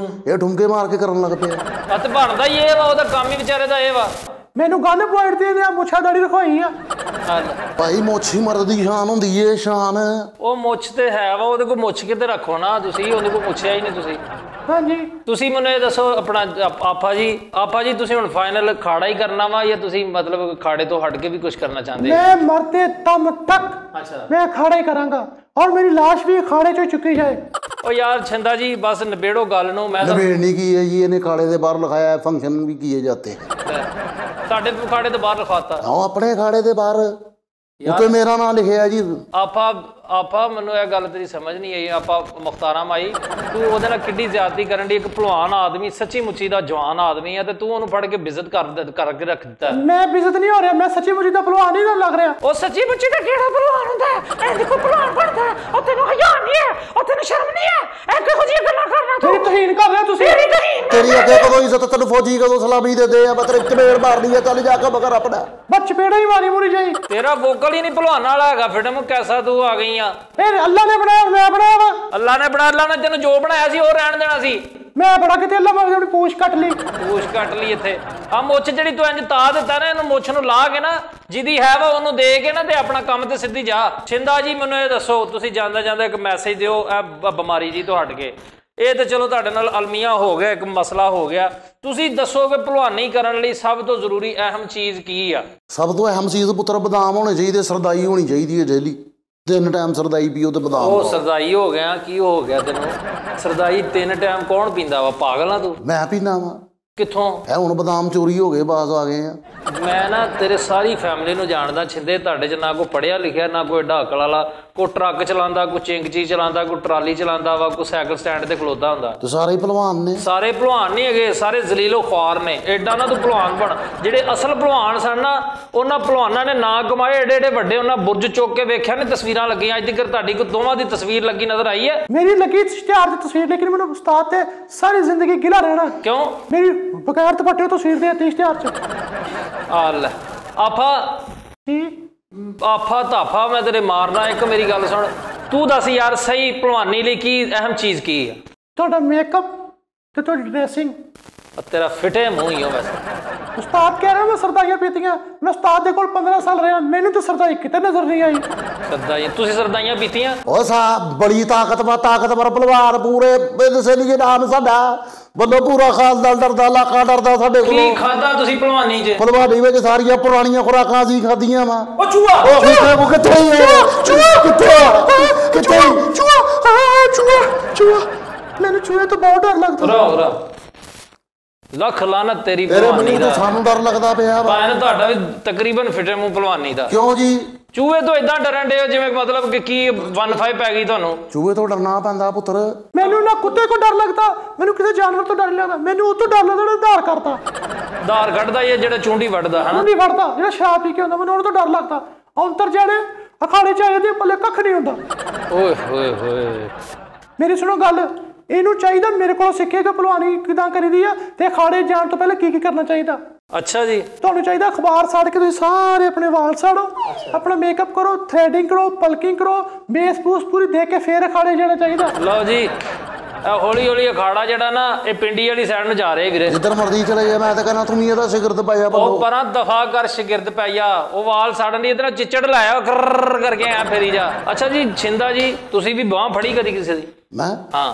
ਇਹ ਠੁਮਕੇ ਮਾਰ ਕੇ ਕਰਨ ਲੱਗ ਪਿਆ।
ਤੇ ਬਣਦਾ ਹੀ ਇਹ ਵਾ, ਉਹਦਾ ਕੰਮ ਹੀ ਵਿਚਾਰੇ ਦਾ ਇਹ ਵਾ।
ਮੈਨੂੰ ਗਨ ਪੁਆਇੰਟ ਤੇ ਆ ਮੁੱਛਾਂ ਦਾੜੀ ਰਖਵਾਈ ਆ।
ਭਾਈ ਮੁੱਛ ਹੀ ਮਰਦ ਦੀ ਸ਼ਾਨ ਹੁੰਦੀ ਏ, ਸ਼ਾਨ।
ਉਹ ਮੁੱਛ ਤੇ ਹੈ ਵਾ, ਉਹਦੇ ਕੋਲ ਮੁੱਛ ਕਿਤੇ ਰੱਖੋ ਨਾ ਤੁਸੀਂ, ਉਹਦੇ ਕੋਲ ਪੁੱਛਿਆ ਹੀ ਨਹੀਂ ਤੁਸੀਂ।
ਹਾਂਜੀ
ਤੁਸੀਂ ਮੈਨੂੰ ਇਹ ਦੱਸੋ ਆਪਣਾ ਆਪਾ ਜੀ ਤੁਸੀਂ ਹੁਣ ਫਾਈਨਲ ਖਾੜਾ ਹੀ ਕਰਨਾ ਵਾ ਜਾਂ ਤੁਸੀਂ ਮਤਲਬ ਖਾੜੇ ਤੋਂ ਹਟ ਕੇ ਵੀ ਕੁਝ ਕਰਨਾ ਚਾਹੁੰਦੇ?
ਮੈਂ ਮਰਤੇ ਦਮ ਤੱਕ ਮੈਂ ਖਾੜਾ ਹੀ ਕਰਾਂਗਾ, ਔਰ ਮੇਰੀ ਲਾਸ਼ ਵੀ ਖਾੜੇ ਚੋਂ ਚੁੱਕੀ ਜਾਏ।
ਉਹ ਯਾਰ ਛਿੰਦਾ ਜੀ ਬਸ ਨਿਬੇੜੋ ਗੱਲ ਨੂੰ। ਮੈਂ
ਨਿਬੇੜਨੀ ਕੀ ਹੈ ਜੀ, ਇਹਨੇ ਖਾੜੇ ਦੇ ਬਾਹਰ ਲਿਖਾਇਆ ਫੰਕਸ਼ਨ ਵੀ ਕੀਏ ਜਾਤੇ।
ਤੁਹਾਡੇ ਖਾੜੇ ਦੇ ਬਾਹਰ ਲਿਖਾਤਾ?
ਹਾਂ ਆਪਣੇ ਖਾੜੇ ਦੇ ਬਾਹਰ ਉੱਤੇ ਮੇਰਾ ਨਾਮ ਲਿਖਿਆ ਜੀ।
ਆਪਾ ਮੈਨੂੰ ਇਹ ਗੱਲ ਤੇਰੀ ਸਮਝ ਨਹੀਂ ਆਈ। ਆਪਾ ਮੁਖਤਾਰਾ ਮਾਈ ਤੂੰ ਉਹਦੇ ਨਾਲ ਕਿੱਡੀ ਜ਼ਿਆਦਤੀ ਕਰਨ ਦੀ, ਇੱਕ ਭਲਵਾਨ ਆਦਮੀ ਸੱਚੀ ਮੁੱਚੀ ਦਾ ਜਵਾਨ ਆਦਮੀ ਆ ਤੇ ਤੂੰ ਉਹਨੂੰ ਫੜ ਕੇ ਬਿਜ਼ਤ ਕਰਕੇ ਰੱਖ ਦਿੱਤਾ। ਮੈਂ
ਬਿਜ਼ਤ ਨਹੀਂ ਹੋ ਰਿਹਾ, ਮੈਂ ਸੱਚੀ ਮੁੱਚੀ ਦਾ ਭਲਵਾਨ ਹੀ ਲੱਗ ਰਿਹਾ।
ਉਹ ਸੱਚੀ ਮੁੱਚੀ ਦਾ ਕਿਹੜਾ ਭਲਵਾਨ ਹੁੰਦਾ? ਇਹ ਦੇਖੋ ਭਲਵਾਨ ਬਣਦਾ, ਉਹ ਤੈਨੂੰ ਹਯਾ ਨਹੀਂ ਹੈ, ਉਹ ਤੈਨੂੰ ਸ਼ਰਮ ਨਹੀਂ ਹੈ, ਇਹ ਕਿਹੋ ਜਿਹੀ ਗੱਲਾਂ ਕਰਨਾ ਤੂੰ?
ਮੇਰੀ ਤੋਹੀਨ ਕਰ ਰਿਹਾ ਤੁਸੀਂ।
ਤੇਰੀ ਅੱਗੇ ਕਦੋਂ ਇੱਜ਼ਤ, ਤੈਨੂੰ ਫੌਜੀ ਕਦੋਂ ਸਲਾਮੀ ਦੇ ਆ? ਮਤਲਬ ਚਪੇੜ ਮਾਰਨੀ ਹੈ, ਚੱਲ ਜਾ ਕੇ ਮਗਰ ਆਪਣਾ
ਬਸ ਚਪੇੜਾ ਹੀ ਮਾਰੀ ਮੁਰੀ ਜਾਈ।
ਤੇਰਾ ਵੋਕਲ ਹੀ ਨਹੀਂ ਭਲਵਾਨ ਵਾਲਾ ਹੈਗਾ, ਫਿਟਮ ਕੈਸਾ ਤੂੰ ਆ ਗਈ ਆ?
ਅੱਲਾ ਨੇ ਬਣਾਇਆ, ਮੈਂ ਬਣਾਇਆ ਵਾ?
ਅੱਲਾ ਨੇ ਬਣਾਇਆ, ਅੱਲਾ ਨੇ ਤੈਨੂੰ ਜੋ ਬਣਾਇਆ ਸੀ ਉਹ ਰਹਿਣ ਦੇਣਾ ਸੀ।
ਮੈਂ ਬੜਾ ਕਿਤੇ ਅੱਲਾ ਮਾਰ ਆਪਣੀ ਪੂਛ ਕੱਟ ਲਈ।
ਪੂਛ ਕੱਟ ਲਈ ਇੱਥੇ ਆ ਮੁੱਛ ਜਿਹੜੀ ਤੂੰ ਇੰਜ ਤਾ ਦਿੱਤਾ ਨਾ, ਇਹਨੂੰ ਮੁੱਛ ਨੂੰ ਲਾ ਕੇ ਨਾ ਜਿਹਦੀ ਹੈ ਵਾ ਉਹਨੂੰ ਦੇ ਕੇ ਨਾ ਤੇ ਆਪਣਾ ਕੰਮ ਤੇ ਸਿੱਧੀ ਜਾ। ਛਿੰਦਾ ਜੀ ਮੈਨੂੰ ਇਹ ਦੱਸੋ, ਤੁਸੀਂ ਜਾਂਦਾ ਜਾਂਦਾ ਇੱਕ ਮੈਸੇਜ ਦਿਓ ਇਹ ਬਿਮਾਰੀ ਜੀ ਤੋਂ ਹਟ ਕੇ। ਇਹ ਤੇ ਚਲੋ ਤੁਹਾਡੇ ਨਾਲ ਅਲਮੀਆ ਹੋ ਗਿਆ, ਇੱਕ ਮਸਲਾ ਹੋ ਗਿਆ। ਤੁਸੀਂ ਦੱਸੋ ਕਿ ਭਲਵਾਨੀ ਕਰਨ ਲਈ ਸਭ ਤੋਂ ਜ਼ਰੂਰੀ ਅਹਿਮ ਚੀਜ਼ ਕੀ ਆ?
ਸਭ ਤੋਂ ਅਹਿਮ ਚੀਜ਼ ਪੁੱਤਰ ਬਦਾਮ ਹੋਣੇ ਚਾਹੀਦੇ, ਸਰਦਾਈ ਹੋਣੀ ਚਾਹੀਦੀ ਹੈ ਡੇਲੀ। 3 ਟਾਈਮ ਸਰਦਾਈ ਪੀਓ ਤੇ ਬਦਾਮ।
ਉਹ ਸਰਦਾਈ ਹੋ ਗਿਆ, ਕੀ ਹੋ ਗਿਆ ਤੈਨੂੰ? ਸਰਦਾਈ 3 ਟਾਈਮ ਕੌਣ ਪੀਂਦਾ ਵਾ? ਪਾਗਲ ਆ ਤੂੰ?
ਮੈਂ ਪੀਂਦਾ ਵਾ।
ਕਿੱਥੋਂ?
ਇਹ ਹੁਣ ਬਦਾਮ ਚੋਰੀ ਹੋ ਗਏ, ਬਾਜ਼ ਆ ਗਏ ਆ।
ਮੈਂ ਨਾ ਤੇਰੇ ਸਾਰੀ ਫੈਮਿਲੀ ਨੂੰ ਜਾਣਦਾ ਛਿੰਦੇ, ਤੁਹਾਡੇ 'ਚ ਨਾ ਕੋਈ ਪੜ੍ਹਿਆ ਲਿਖਿਆ, ਨਾ ਕੋਈ ਏਡਾ ਅਕਲ ਵਾਲਾ। ਕੋਈ ਟਰੱਕ ਚਲਾਉਂਦਾ, ਕੋਈ ਚਿੰਗਚੀ ਚਲਾਉਂਦਾ, ਕੋਈ ਟਰਾਲੀ ਚਲਾਉਂਦਾ ਵਾ, ਕੋਈ ਸਾਈਕਲ ਸਟੈਂਡ ਤੇ ਖਲੋਤਾ ਹੁੰਦਾ।
ਤੇ ਸਾਰੇ ਭਲਵਾਨ ਨੇ? ਸਾਰੇ
ਭਲਵਾਨ ਨਹੀਂ ਹੈਗੇ, ਸਾਰੇ ਜ਼ਲੀਲੋ ਖੁਆਰ ਨੇ। ਏਡਾ ਨਾ ਤੂੰ ਭਲਵਾਨ ਬਣ। ਜਿਹੜੇ ਅਸਲ ਭਲਵਾਨ ਸਨ ਨਾ, ਉਹਨਾਂ ਭਲਵਾਨਾਂ ਨੇ ਨਾਂ ਕਮਾਏ ਏਡੇ ਏਡੇ ਵੱਡੇ। ਉਹਨਾਂ ਬੁਰਜ ਚੁੱਕ ਕੇ ਵੇਖਿਆ ਨੇ, ਤਸਵੀਰਾਂ ਲੱਗੀਆਂ। ਅੱਜ ਤੱਕ ਤੁਹਾਡੀ ਕੋਈ ਦੋਵਾਂ ਦੀ ਤਸਵੀਰ ਲੱਗੀ ਨਜ਼ਰ ਆਈ ਹੈ?
ਮੇਰੀ ਲੱਗੀ ਇਸ਼ਤਿਹਾਰ ਦੀ ਤਸਵੀਰ, ਲੇਕਿਨ ਮੈਨੂੰ ਉਸਤਾਦ ਤੇ ਸਾਰੀ ਜ਼ਿੰਦਗੀ ਗਿਲਾ ਰਹਿਣਾ।
ਕਿਉਂ?
ਮੇਰੀ ਬਗੈਰ ਦੁਪੱਟੇ ਤਸਵੀਰ ਦੇ ਇਸ਼ਤਿਹਾਰ ਚ।
ਆ ਲੈ ਆਫਾ
ਕੀ
ਆਫਾ ਤਾਫਾ ਮੈਂ ਤੇਰੇ ਮਾਰਨਾ। ਇੱਕ ਮੇਰੀ ਗੱਲ ਸੁਣ, ਤੂੰ ਦੱਸ ਯਾਰ ਸਹੀ ਭਲਵਾਨੀ ਲਈ ਕੀ ਅਹਿਮ ਚੀਜ਼ ਕੀ ਹੈ?
ਤੁਹਾਡਾ ਮੇਕਅਪ ਤੇ ਤੁਹਾਡੀ ਡਰੈਸਿੰਗ।
ਤੇਰਾ ਫਿਟੇ ਮੂੰਹ ਹੀ ਹੋ ਵੈਸੇ।
ਉਸਤਾਦ ਕਹਿ ਰਿਹਾ ਮੈਂ ਸਰਦਾਈਆਂ ਪੀਤੀਆਂ। ਮੈਂ ਉਸਤਾਦ ਦੇ ਕੋਲ 15 ਸਾਲ ਰਿਹਾ, ਮੈਨੂੰ ਤਾਂ ਸਰਦਾਈ ਕਿਤੇ ਨਜ਼ਰ ਨਹੀਂ ਆਈ।
ਸਰਦਾਈ? ਤੁਸੀਂ ਸਰਦਾਈਆਂ ਪੀਤੀਆਂ?
ਉਹ ਬੜੀ ਤਾਕਤਵਰ ਭਲਵਾਨ, ਪੂਰੇ ਲਈ ਨਾਮ ਸਾਡਾ ਵੱਲੋਂ ਪੂਰਾ ਖਾਲਦਾਨ ਡਰਦਾ, ਇਲਾਕਾ ਡਰਦਾ ਸਾਡੇ ਕੋਲ।
ਕੀ ਖਾਦਾ ਤੁਸੀਂ ਭਲਵਾਨੀ 'ਚ?
ਭਲਵਾਨੀ ਵਿੱਚ ਸਾਰੀਆਂ ਪੁਰਾਣੀਆਂ ਖੁਰਾਕਾਂ ਅਸੀਂ ਖਾਧੀਆਂ ਵਾ।
ਉਹ ਚੂਹਾ!
ਉਹ ਕਿੱਥੇ
ਚੂਹਾ ਮੈਨੂੰ ਚੂਹੇ ਤੋਂ ਬਹੁਤ ਡਰ ਲੱਗਦਾ।
ਲੱਖ ਲਾਨਤ ਤੇਰੀ
ਤੇਰੇ ਮੂੰਹ ਤੋਂ ਸਾਨੂੰ ਡਰ ਲੱਗਦਾ ਪਿਆ ਵਾ।
ਭਾਵੇਂ ਤੁਹਾਡਾ ਵੀ ਤਕਰੀਬਨ ਫਿੱਟੇ ਮੂੰਹ ਭਲਵਾਨੀ ਦਾ।
ਕਿਉਂ ਜੀ?
ਚੂਹੇ ਤੋਂ ਇਦਾਂ ਡਰਨ ਡੇ ਹੋ ਜਿਵੇਂ ਮਤਲਬ ਕਿ ਕੀ 1-5 ਪੈ ਗਈ ਤੁਹਾਨੂੰ।
ਚੂਹੇ ਤੋਂ ਡਰਨਾ ਪੈਂਦਾ ਪੁੱਤਰ।
ਮੈਨੂੰ ਨਾ ਕੁੱਤੇ ਕੋ ਡਰ ਲੱਗਦਾ, ਮੈਨੂੰ ਕਿਸੇ ਜਾਨਵਰ ਤੋਂ ਡਰ ਨਹੀਂ ਲੱਗਦਾ, ਮੈਨੂੰ ਉਹ ਤੋਂ ਡਰ ਲੱਗਦਾ ਜਿਹੜਾ ਆਧਾਰ ਕਰਦਾ।
ਆਧਾਰ ਕੱਢਦਾ ਇਹ ਜਿਹੜਾ ਚੁੰਡੀ ਵੱਢਦਾ ਹਨਾ।
ਚੁੰਡੀ ਵੱਢਦਾ ਜਿਹੜਾ ਸ਼ਰਾਬ ਪੀ ਕੇ ਹੁੰਦਾ, ਮੈਨੂੰ ਉਹਨਾਂ ਤੋਂ ਡਰ ਲੱਗਦਾ। ਅੰਤਰ ਜਿਹੜੇ ਅਖਾੜੇ ਚ ਆਏ ਦੇ ਪੱਲੇ ਕੱਖ ਨਹੀਂ ਹੁੰਦਾ।
ਓਏ ਹੋਏ ਹੋਏ
ਮੇਰੀ ਸੁਣੋ ਗੱਲ, ਇਹਨੂੰ ਚਾਹੀਦਾ ਮੇਰੇ ਕੋਲ ਸਿੱਖੇਗਾ ਭਲਵਾਨੀ ਕਿਦਾਂ ਕਰੀਦੀ ਆ ਤੇ ਅਖਾੜੇ ਜਾਣ ਤੋਂ ਪਹਿਲਾਂ ਕੀ ਕਰਨਾ ਚਾਹੀਦਾ।
ਅੱਛਾ ਜੀ।
ਤੁਹਾਨੂੰ ਚਾਹੀਦਾ ਅਖਬਾਰ ਸਾੜ ਕੇ ਤੁਸੀਂ ਸਾਰੇ ਆਪਣੇ ਵਾਲ ਸਾੜੋ, ਆਪਣਾ ਮੇਕਅਪ ਕਰੋ, ਥ੍ਰੈਡਿੰਗ ਕਰੋ, ਪਲਕਿੰਗ ਕਰੋ, ਬੇਸ ਬੂਸ ਪੂਰੀ ਦੇਖ ਕੇ ਫੇਰ ਅਖਾੜੇ ਜਾਣਾ ਚਾਹੀਦਾ।
ਲਓ ਜੀ ਹੌਲੀ ਹੌਲੀ ਅਖਾੜਾ ਜਿਹੜਾ ਨਾ ਇਹ ਪਿੰਡੀ ਵਾਲੀ ਸਾਈਡ ਨੂੰ ਜਾ ਰਹੇ ਵੀਰੇ।
ਜਿੱਧਰ ਮਰਜ਼ੀ ਚਲੇ ਜਾ, ਮੈਂ ਤਾਂ ਕਹਿੰਦਾ ਤੂੰ ਇਹਦਾ ਸ਼ਿਗਰਦ ਪਾਇਆ
ਉਹ ਪਰਾਂ ਦਫਾ ਕਰ ਸ਼ਿਗਰਦ ਪਾਇਆ, ਉਹ ਵਾਲ ਸਾੜਨ ਦੀ ਇਹਦੇ ਨਾਲ ਚਿੱਚੜ ਲਾਇਆ ਕਰ ਕਰਕੇ ਐ ਫੇਰੀ ਜਾ। ਅੱਛਾ ਜੀ ਛਿੰਦਾ ਜੀ, ਤੁਸੀਂ ਵੀ ਬਾਂਹ ਫੜੀ ਕਦੀ ਕਿਸੇ ਦੀ?
ਮੈਂ
ਹਾਂ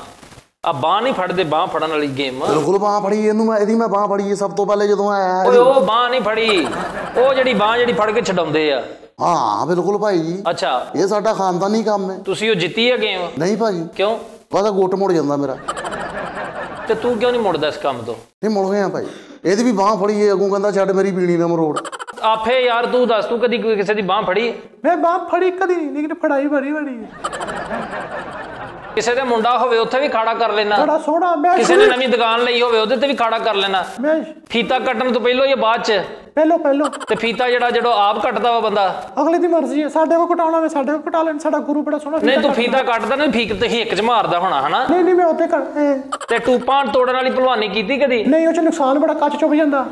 ਆ ਬਾਂਹ ਨਹੀਂ ਫੜਦੇ, ਬਾਂਹ ਫੜਨ ਵਾਲੀ ਗੇਮ।
ਬਿਲਕੁਲ ਬਾਂਹ ਫੜੀ ਇਹਨੂੰ ਮੈਂ, ਇਹਦੀ ਮੈਂ ਬਾਂਹ ਫੜੀ ਸਭ ਤੋਂ ਪਹਿਲੇ ਜਦੋਂ ਆਇਆ।
ਓਏ ਉਹ ਬਾਂਹ ਨਹੀਂ ਫੜੀ, ਉਹ ਜਿਹੜੀ ਬਾਂਹ ਜਿਹੜੀ ਫੜ ਕੇ ਛਡਾਉਂਦੇ ਆ।
ਹਾਂ ਬਿਲਕੁਲ ਭਾਈ ਜੀ।
ਅੱਛਾ
ਇਹ ਸਾਡਾ ਖਾਨਦਾਨੀ ਕੰਮ ਹੈ।
ਤੁਸੀਂ ਉਹ ਜਿੱਤੀ ਹੈ ਗੇਮ?
ਨਹੀਂ ਭਾਜੀ।
ਕਿਉਂ?
ਪਤਾ ਗੁੱਟ ਮੁੜ ਜਾਂਦਾ ਮੇਰਾ।
ਤੇ ਤੂੰ ਕਿਉਂ ਨਹੀਂ ਮੁੜਦਾ ਇਸ ਕੰਮ ਤੋਂ?
ਨਹੀਂ ਮੁੜ ਗਿਆ ਭਾਈ, ਇਹਦੀ ਵੀ ਬਾਂਹ ਫੜੀ ਹੈ, ਅੱਗੋਂ ਕਹਿੰਦਾ ਛੱਡ ਮੇਰੀ ਪੀਣੀ ਨਾ ਮਰੋੜ।
ਆਪੇ ਯਾਰ ਤੂੰ ਦੱਸ, ਤੂੰ ਕਦੀ ਕਿਸੇ ਦੀ ਬਾਂਹ ਫੜੀ?
ਮੈਂ ਬਾਂਹ ਫੜੀ ਕਦੀ ਨਹੀਂ, ਲੇਕਿਨ ਫੜਾਈ ਬੜੀ ਬੜੀ
ਕਿਸੇ ਦੇ ਮੁੰਡਾ ਹੋਵੇ ਉੱਥੇ ਵੀ ਖਾੜਾ ਕਰ ਲੈਣਾ।
ਬੜਾ ਸੋਹਣਾ। ਮੈਂ
ਕਿਸੇ ਨੇ ਨਵੀਂ ਦੁਕਾਨ ਲਈ ਹੋਵੇ ਉਹਦੇ ਤੇ ਵੀ ਖਾੜਾ ਕਰ ਲੈਣਾ।
ਮੈਂ
ਫੀਤਾ ਕੱਟਣ ਤੋਂ ਪਹਿਲਾਂ ਜਾਂ ਬਾਅਦ ਚ?
ਪਹਿਲੋਂ।
ਤੇ ਫੀਤਾ ਜਿਹੜਾ ਆਪ ਕੱਟਦਾ ਵਾ ਬੰਦਾ?
ਅਗਲੇ ਦੀ ਮਰਜ਼ੀ ਹੈ, ਸਾਡੇ ਕੋਲ ਕਟਾਉਣਾ ਹੋਵੇ ਸਾਡੇ ਕੋਲ ਕਟਾ ਲੈਣ, ਸਾਡਾ ਗੁਰੂ ਬੜਾ ਸੋਹਣਾ।
ਨਹੀਂ ਤੂੰ ਫੀਤਾ ਕੱਟਦਾ ਨਾ, ਫੀਕ ਤੇ ਹਿੱਕ ਚ ਮਾਰਦਾ ਹੋਣਾ ਹਨਾ?
ਨਹੀਂ ਮੈਂ ਉੱਤੇ
ਤੇ ਟੂਪਾਂ ਤੋੜਨ ਵਾਲੀ ਭਲਵਾਨੀ ਕੀਤੀ ਕਦੀ?
ਨਹੀਂ, ਉਹ ਚ ਨੁਕਸਾਨ ਬੜਾ, ਕੱਚ ਚੁੱਭ ਜਾਂਦਾ।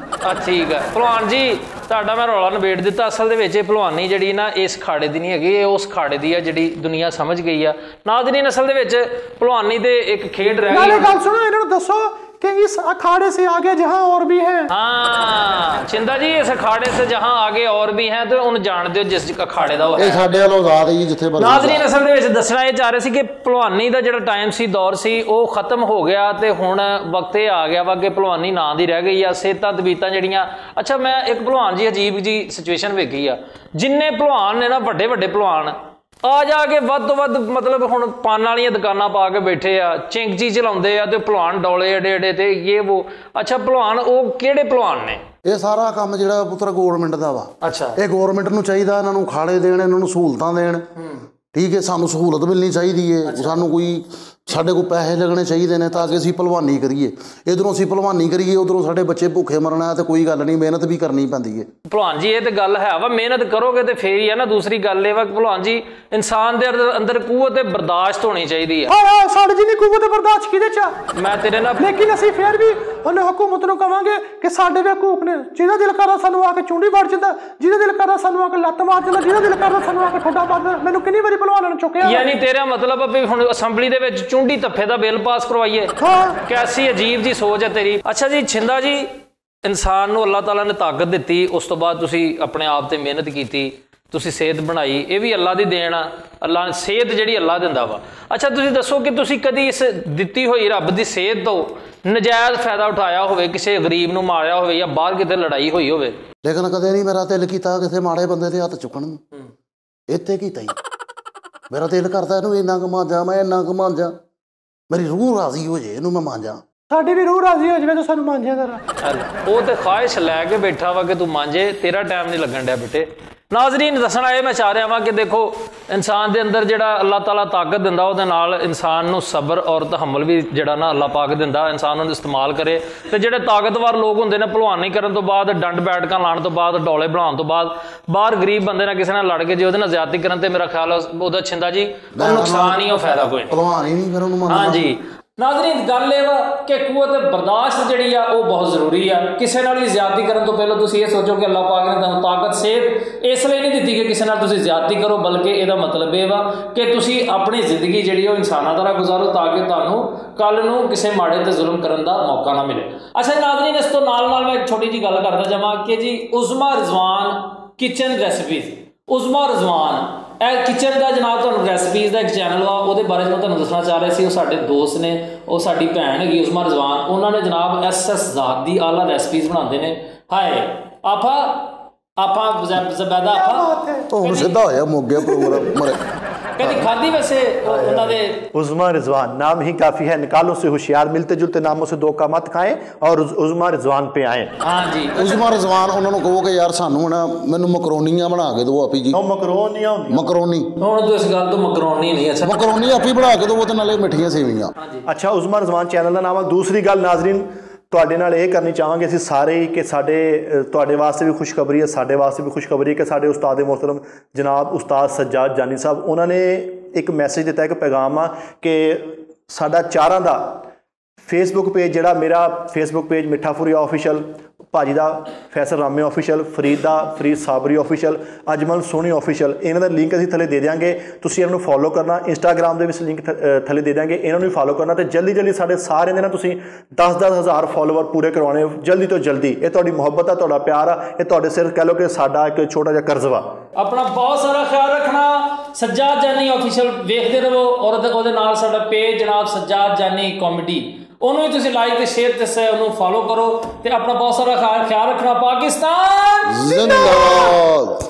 ਠੀਕ ਹੈ ਭਲਵਾਨ ਜੀ, ਤੁਹਾਡਾ ਮੈਂ ਰੌਲਾ ਨਿਬੇੜ ਦਿੱਤਾ। ਅਸਲ ਦੇ ਵਿੱਚ ਇਹ ਭਲਵਾਨੀ ਜਿਹੜੀ ਨਾ ਇਸ ਖਾੜੇ ਦੀ ਨਹੀਂ ਹੈਗੀ, ਇਹ ਉਸ ਖਾੜੇ ਦੀ ਆ ਜਿਹੜੀ ਦੁਨੀਆ ਸਮਝ ਗਈ ਆ। ਨਾਜ਼ਰੀਨ ਅਸਲ ਦੇ ਵਿੱਚ ਭਲਵਾਨੀ ਦੇ ਇੱਕ ਖੇਡ ਰਹਿ ਗਈ।
ਗੱਲ ਸੁਣੋ, ਇਹਨਾਂ ਨੂੰ ਦੱਸੋ कि इस अखाड़े से आगे जहां और भी है।
हाँ चिंदा जी, इस अखाड़े से जहां आगे और भी हैं तो उन जान दियो जिस अखाड़े दा
ਇਹ ਸਾਡੇ ਵੱਲੋਂ ਆਜ਼ਾਦ ਹੈ ਜੀ ਜਿੱਥੇ ਮਰਜ਼ੀ।
ਨਾਜ਼ਰੀਨ ਅਸਲ ਦੇ ਵਿੱਚ ਦੱਸਣਾ ਇਹ ਚਾਹ ਰਹੇ ਸੀ ਕਿ ਭਲਵਾਨੀ ਦਾ ਜਿਹੜਾ ਟਾਈਮ ਸੀ, ਦੌਰ ਸੀ, ਉਹ ਖਤਮ ਹੋ ਗਿਆ ਤੇ ਹੁਣ ਵਕਤ ਇਹ ਆ ਗਿਆ ਵਾ ਕਿ ਭਲਵਾਨੀ ਨਾਂ ਦੀ ਰਹਿ ਗਈ ਆ। ਸਿਹਤਾਂ ਤਬੀਤਾਂ ਜਿਹੜੀਆਂ, ਅੱਛਾ ਮੈਂ ਇੱਕ ਭਲਵਾਨ ਜੀ ਅਜੀਬ ਜੀ ਸਿਚੁਏਸ਼ਨ ਵੇਖੀ ਆ, ਜਿੰਨੇ ਭਲਵਾਨ ਨੇ ਨਾ ਵੱਡੇ ਵੱਡੇ ਭਲਵਾਨ ਆ ਜਾ ਕੇ ਵੱਧ ਤੋਂ ਵੱਧ ਮਤਲਬ ਹੁਣ ਪਾਨ ਵਾਲੀਆਂ ਦੁਕਾਨਾਂ ਪਾ ਕੇ ਬੈਠੇ ਆ, ਚਿੰਗਚੀ ਚਲਾਉਂਦੇ ਆ ਤੇ ਭਲਵਾਨ ਡੋਲੇ ਏਡੇ ਏਡੇ ਤੇ ਇਹ ਵੋ। ਅੱਛਾ ਭਲਵਾਨ ਉਹ ਕਿਹੜੇ ਭਲਵਾਨ ਨੇ?
ਇਹ ਸਾਰਾ ਕੰਮ ਜਿਹੜਾ ਪੁੱਤਰ ਗੌਰਮੈਂਟ ਦਾ ਵਾ।
ਅੱਛਾ
ਇਹ ਗੌਰਮੈਂਟ ਨੂੰ ਚਾਹੀਦਾ ਇਹਨਾਂ ਨੂੰ ਖਾੜੇ ਦੇਣ, ਇਹਨਾਂ ਨੂੰ ਸਹੂਲਤਾਂ ਦੇਣ। ਠੀਕ ਹੈ, ਸਾਨੂੰ ਸਹੂਲਤ ਮਿਲਣੀ ਚਾਹੀਦੀ ਹੈ। ਸਾਨੂੰ ਕੋਈ ਸਾਡੇ ਕੋਲ ਪੈਸੇ ਲੱਗਣੇ ਚਾਹੀਦੇ ਨੇ ਤਾਂ ਕਿ ਅਸੀਂ ਭਲਵਾਨੀ ਕਰੀਏ। ਇਧਰੋਂ ਅਸੀਂ ਭਲਵਾਨੀ ਕਰੀਏ, ਉਧਰੋਂ ਸਾਡੇ ਬੱਚੇ ਭੁੱਖੇ ਮਰਨਾ ਤੇ ਕੋਈ ਗੱਲ ਨਹੀਂ, ਮਿਹਨਤ ਵੀ ਕਰਨੀ ਪੈਂਦੀ ਹੈ।
ਭਲਵਾਨ ਜੀ ਇਹ ਤੇ ਗੱਲ ਹੈ ਵਾ, ਮਿਹਨਤ ਕਰੋਗੇ ਤੇ ਫੇਰ ਹੀ ਹੈ ਨਾ। ਦੂਸਰੀ ਗੱਲ ਇਹ ਵਾ ਭਲਵਾਨ ਜੀ, ਇਨਸਾਨ ਦੇ ਅੰਦਰ ਕੂਵਤ ਤੇ ਬਰਦਾਸ਼ਤ ਹੋਣੀ ਚਾਹੀਦੀ ਹੈ।
ਹਾਂ ਸਾਡੇ ਜਿੰਨੀ ਕੂਵਤ ਤੇ ਬਰਦਾਸ਼ਤ ਕਿਹਦੇ ਚ?
ਮੈਂ ਤੇਰੇ ਨਾਲ
ਲੇਕਿਨ ਅਸੀਂ ਫੇਰ ਵੀ ਉਹਨੇ ਹਕੂਮਤ ਨੂੰ ਕਵਾਂਗੇ ਕਿ ਸਾਡੇ ਵੀ ਹਕੂਕ ਨੇ। ਜਿਹਦਾ ਦਿਲ ਕਰਦਾ ਸਾਨੂੰ ਆ ਕੇ ਚੁੰਡੀ ਵੜ ਜਾਂਦਾ, ਜਿਹਦਾ ਦਿਲ ਕਰਦਾ ਸਾਨੂੰ ਆ ਕੇ ਲੱਤ ਮਾਰ ਜਾਂਦਾ, ਜਿਹਦਾ ਦਿਲ ਕਰਦਾ ਸਾਨੂੰ ਆ ਕੇ ਠੋਡਾ ਮਾਰ ਜਾਂਦਾ। ਮੈਨੂੰ ਕਿੰਨੀ ਵਾਰੀ ਭਲਵਾਨਾਂ ਨੂੰ ਚੁੱਕਿਆ।
ਯਾਨੀ ਤੇਰਾ ਮਤਲਬ ਵੀ ਹੁਣ ਅਸੈਂਬਲੀ ਦੇ ਵਿੱਚ ਚੁੰਡੀ ਧੱਫੇ ਦਾ ਬਿੱਲ ਪਾਸ ਕਰਵਾਈਏ?
ਹਾਂ।
ਕੈਸੀ ਅਜੀਬ ਜੀ ਸੋਚ ਹੈ ਤੇਰੀ। ਅੱਛਾ ਜੀ ਛਿੰਦਾ ਜੀ, ਇਨਸਾਨ ਨੂੰ ਅੱਲਾਹ ਤਾਲਾ ਨੇ ਤਾਕਤ ਦਿੱਤੀ, ਉਸ ਤੋਂ ਬਾਅਦ ਤੁਸੀਂ ਆਪਣੇ ਆਪ ਤੇ ਮਿਹਨਤ ਕੀਤੀ, ਤੁਸੀਂ ਸਿਹਤ ਬਣਾਈ, ਇਹ ਵੀ ਅੱਲਾ ਦੀ ਦੇਣ ਆ। ਅੱਲਾ ਸਿਹਤ ਜਿਹੜੀ ਅੱਲਾ ਦਿੰਦਾ ਵਾ। ਅੱਛਾ ਤੁਸੀਂ ਦੱਸੋ ਕਿ ਤੁਸੀਂ ਕਦੀ ਇਸ ਦਿੱਤੀ ਹੋਈ ਰੱਬ ਦੀ ਸਿਹਤ ਤੋਂ ਨਜਾਇਜ਼ ਫਾਇਦਾ ਉਠਾਇਆ ਹੋਵੇ, ਕਿਸੇ ਗਰੀਬ ਨੂੰ ਮਾਰਿਆ ਹੋਵੇ ਜਾਂ ਬਾਹਰ ਕਿਤੇ ਲੜਾਈ ਹੋਈ ਹੋਵੇ?
ਲੇਕਿਨ ਕਦੇ ਨਹੀਂ ਮੇਰਾ ਦਿਲ ਕੀਤਾ ਕਿਸੇ ਮਾੜੇ ਬੰਦੇ ਤੇ ਹੱਥ ਚੁੱਕਣ ਨੂੰ। ਇੱਥੇ ਕੀਤਾ ਹੀ ਮੇਰਾ ਦਿਲ ਕਰਦਾ ਇਹਨੂੰ ਇੰਨਾ ਕੁ ਮਾਂਜਾਂ, ਮੈਂ ਇੰਨਾ ਕੁ ਮਾਂਜਾਂ, ਮੇਰੀ ਰੂਹ ਰਾਜ਼ੀ ਹੋ ਜੇ, ਇਹਨੂੰ ਮੈਂ ਮਾਂਜਾਂ।
ਸਾਡੀ ਵੀ ਰੂਹ ਰਾਜ਼ੀ ਹੋ ਜਾਵੇ ਤਾਂ ਸਾਨੂੰ ਮਾਂਜਿਆ ਕਰਾ।
ਉਹ ਤੇ ਖਾਹਿਸ਼ ਲੈ ਕੇ ਬੈਠਾ ਵਾ ਕਿ ਤੂੰ ਮਾਂਜੇ, ਤੇਰਾ ਟਾਈਮ ਨਹੀਂ ਲੱਗਣ ਡਿਆ ਬੇਟੇ। ਨਾਜ਼ਰੀਨ ਦੱਸਣਾ ਇਹ ਮੈਂ ਚਾਹ ਰਿਹਾ ਵਾਂ ਕਿ ਦੇਖੋ ਇਨਸਾਨ ਦੇ ਅੰਦਰ ਜਿਹੜਾ ਅੱਲਾਹ ਤਾਲਾ ਤਾਕਤ ਦਿੰਦਾ, ਉਹਦੇ ਨਾਲ ਇਨਸਾਨ ਨੂੰ ਸਬਰ ਔਰ ਤਹੱਮਲ ਵੀ ਜਿਹੜਾ ਨਾ ਅੱਲਾਹ ਪਾਕ ਦਿੰਦਾ। ਇਨਸਾਨ ਉਹਨੂੰ ਇਸਤੇਮਾਲ ਕਰੇ ਤੇ ਜਿਹੜੇ ਤਾਕਤਵਰ ਲੋਕ ਹੁੰਦੇ ਨੇ, ਭਲਵਾਨੀ ਕਰਨ ਤੋਂ ਬਾਅਦ, ਡੰਡ ਬੈਠਕਾਂ ਲਾਉਣ ਤੋਂ ਬਾਅਦ, ਡੋਲੇ ਬਣਾਉਣ ਤੋਂ ਬਾਅਦ, ਬਾਹਰ ਗਰੀਬ ਬੰਦੇ ਨਾਲ ਕਿਸੇ ਨਾਲ ਲੜ ਕੇ ਜੇ ਉਹਦੇ ਨਾਲ ਜ਼ਿਆਦਤੀ ਕਰਨ ਤੇ ਮੇਰਾ ਖਿਆਲ ਉਹਦਾ ਛਿੰਦਾ ਜੀ ਉਹ ਨੁਕਸਾਨ ਹੀ, ਉਹ ਫਾਇਦਾ ਕੋਈ ਨਹੀਂ।
ਭਲਵਾਨ ਹੀ ਨਹੀਂ ਫਿਰ ਉਹਨੂੰ ਮੰਨਦਾ।
ਹਾਂਜੀ ਨਾਜ਼ਰੀਨ ਗੱਲ ਇਹ ਵਾ ਕਿ ਕੂਵਤ ਬਰਦਾਸ਼ਤ ਜਿਹੜੀ ਆ ਉਹ ਬਹੁਤ ਜ਼ਰੂਰੀ ਆ। ਕਿਸੇ ਨਾਲ ਵੀ ਜ਼ਿਆਦਤੀ ਕਰਨ ਤੋਂ ਪਹਿਲਾਂ ਤੁਸੀਂ ਇਹ ਸੋਚੋ ਕਿ ਅੱਲਾਹ ਪਾਕ ਨੇ ਤੁਹਾਨੂੰ ਤਾਕਤ ਸਿਹਤ ਇਸ ਲਈ ਨਹੀਂ ਦਿੱਤੀ ਕਿ ਕਿਸੇ ਨਾਲ ਤੁਸੀਂ ਜ਼ਿਆਦਤੀ ਕਰੋ, ਬਲਕਿ ਇਹਦਾ ਮਤਲਬ ਇਹ ਵਾ ਕਿ ਤੁਸੀਂ ਆਪਣੀ ਜ਼ਿੰਦਗੀ ਜਿਹੜੀ ਉਹ ਇਨਸਾਨਾਂ ਤਰ੍ਹਾਂ ਗੁਜ਼ਾਰੋ ਤਾਂ ਕਿ ਤੁਹਾਨੂੰ ਕੱਲ ਨੂੰ ਕਿਸੇ ਮਾੜੇ ਤੇ ਜ਼ੁਲਮ ਕਰਨ ਦਾ ਮੌਕਾ ਨਾ ਮਿਲੇ। ਅੱਛਾ ਨਾਜ਼ਰੀਨ ਇਸ ਤੋਂ ਨਾਲ ਨਾਲ ਮੈਂ ਇੱਕ ਛੋਟੀ ਜਿਹੀ ਗੱਲ ਕਰਦਾ ਜਾਵਾਂ ਕਿ ਜੀ ਉਜ਼ਮਾ ਰਿਜ਼ਵਾਨ ਕਿਚਨ ਰੈਸਪੀਜ਼, ਉਜ਼ਮਾ ਰਿਜ਼ਵਾਨ ਇਹ ਕਿਚਨ ਦਾ ਜਨਾਬ ਤੁਹਾਨੂੰ ਰੈਸਪੀਜ਼ ਦਾ ਇੱਕ ਚੈਨਲ ਵਾ, ਉਹਦੇ ਬਾਰੇ ਮੈਂ ਤੁਹਾਨੂੰ ਦੱਸਣਾ ਚਾਹ ਰਿਹਾ ਸੀ। ਉਹ ਸਾਡੇ ਦੋਸਤ ਨੇ, ਉਹ ਸਾਡੀ ਭੈਣ ਹੈਗੀ ਉਜ਼ਮਾ ਰਿਜ਼ਵਾਨ, ਉਹਨਾਂ ਨੇ ਜਨਾਬ SS ਜ਼ਾਤ ਦੀ ਆਲਾ ਰੈਸਪੀਜ਼ ਬਣਾਉਂਦੇ ਨੇ। ਹਾਏ ਆਪਾਂ ਜ਼ਬੈਦਾ ਆਪਾਂ
ਉਹ ਸਿੱਧਾ ਹੋਇਆ ਮੁੱਕ ਗਿਆ ਪ੍ਰੋਗਰਾਮ ਮਰੇ।
कभी खादी वैसे उन्होंने
उज़मा रिजवान नाम ही काफी है, निकालों से होशियार, मिलते जुलते नामों से धोखा मत खाएं और उज़मा रिजवान पे आए।
हाँ जी
उज़मा रिजवान उन्होंने कहो कि यार सानू ना मैनू मकरोनियां बना के दो आपी जी।
मकरोनियां
मकरोनी
ਹੁਣ तो इस गल तो मकरोनी नहीं अच्छा
मकरोनी आपी बना के दो ते नाले मिठियां सेवियां।
अच्छा उज़मा रिजवान चैनल का नाम है। दूसरी गल नाजरीन ਤੁਹਾਡੇ ਨਾਲ ਇਹ ਕਰਨੀ ਚਾਹਾਂਗੇ ਅਸੀਂ ਸਾਰੇ ਕਿ ਸਾਡੇ ਤੁਹਾਡੇ ਵਾਸਤੇ ਵੀ ਖੁਸ਼ਖਬਰੀ ਹੈ, ਸਾਡੇ ਵਾਸਤੇ ਵੀ ਖੁਸ਼ਖਬਰੀ ਹੈ ਕਿ ਸਾਡੇ ਉਸਤਾਦ ਮੁਹਤਰਮ ਜਨਾਬ ਉਸਤਾਦ ਸੱਜਾਦ ਜਾਨੀ ਸਾਹਿਬ ਉਹਨਾਂ ਨੇ ਇੱਕ ਮੈਸੇਜ ਦਿੱਤਾ, ਇੱਕ ਪੈਗਾਮ ਆ ਕਿ ਸਾਡਾ ਚਾਰਾਂ ਦਾ ਫੇਸਬੁੱਕ ਪੇਜ ਜਿਹੜਾ ਮੇਰਾ ਫੇਸਬੁੱਕ ਪੇਜ ਮਿੱਠਾਪੁਰੀਆ ਆਫੀਸ਼ੀਅਲ, ਭਾਜੀ ਦਾ ਫੈਸਲ ਰਾਮੇ ਆਫੀਸ਼ੀਅਲ, ਫਰੀਦ ਦਾ ਫਰੀਦ ਸਾਬਰੀ ਆਫੀਸ਼ੀਅਲ, ਅਜਮਲ ਸੋਨੀ ਆਫੀਸ਼ੀਅਲ, ਇਹਨਾਂ ਦਾ ਲਿੰਕ ਅਸੀਂ ਥੱਲੇ ਦੇ ਦਿਆਂਗੇ। ਤੁਸੀਂ ਇਹਨਾਂ ਨੂੰ ਫੋਲੋ ਕਰਨਾ। ਇੰਸਟਾਗ੍ਰਾਮ ਦੇ ਵਿੱਚ ਲਿੰਕ ਥੱਲੇ ਦੇ ਦਿਆਂਗੇ, ਇਹਨਾਂ ਨੂੰ ਵੀ ਫੋਲੋ ਕਰਨਾ। ਤੇ ਜਲਦੀ ਜਲਦੀ ਸਾਡੇ ਸਾਰਿਆਂ ਦੇ ਨਾ ਤੁਸੀਂ 10-10 ਹਜ਼ਾਰ ਫੋਲੋਵਰ ਪੂਰੇ ਕਰਵਾਉਣੇ ਜਲਦੀ ਤੋਂ ਜਲਦੀ। ਇਹ ਤੁਹਾਡੀ ਮੁਹੱਬਤ ਆ, ਤੁਹਾਡਾ ਪਿਆਰ ਆ, ਇਹ ਤੁਹਾਡੇ ਸਿਰ ਕਹਿ ਲਓ ਕਿ ਸਾਡਾ ਇੱਕ ਛੋਟਾ ਜਿਹਾ ਕਰਜ਼ ਵਾ।
अपना बहुत सारा ख्याल रखना। सज्जाद जानी ऑफिशियल देखते रहो और ਉਹਦੇ ਨਾਲ ਸਾਡਾ ਪੇਜ ਜਨਾਬ ਸੱਜਾਦ ਜਾਨੀ ਕਾਮੇਡੀ, ਉਹਨੂੰ ਵੀ ਤੁਸੀਂ ਲਾਈਕ ਤੇ ਸ਼ੇਅਰ ਤੇ ਉਹਨੂੰ ਫੋਲੋ ਕਰੋ ਤੇ ਆਪਣਾ ਬਹੁਤ ਸਾਰਾ ਖਿਆਲ ਰੱਖਣਾ। ਪਾਕਿਸਤਾਨ
ਜ਼ਿੰਦਾਬਾਦ।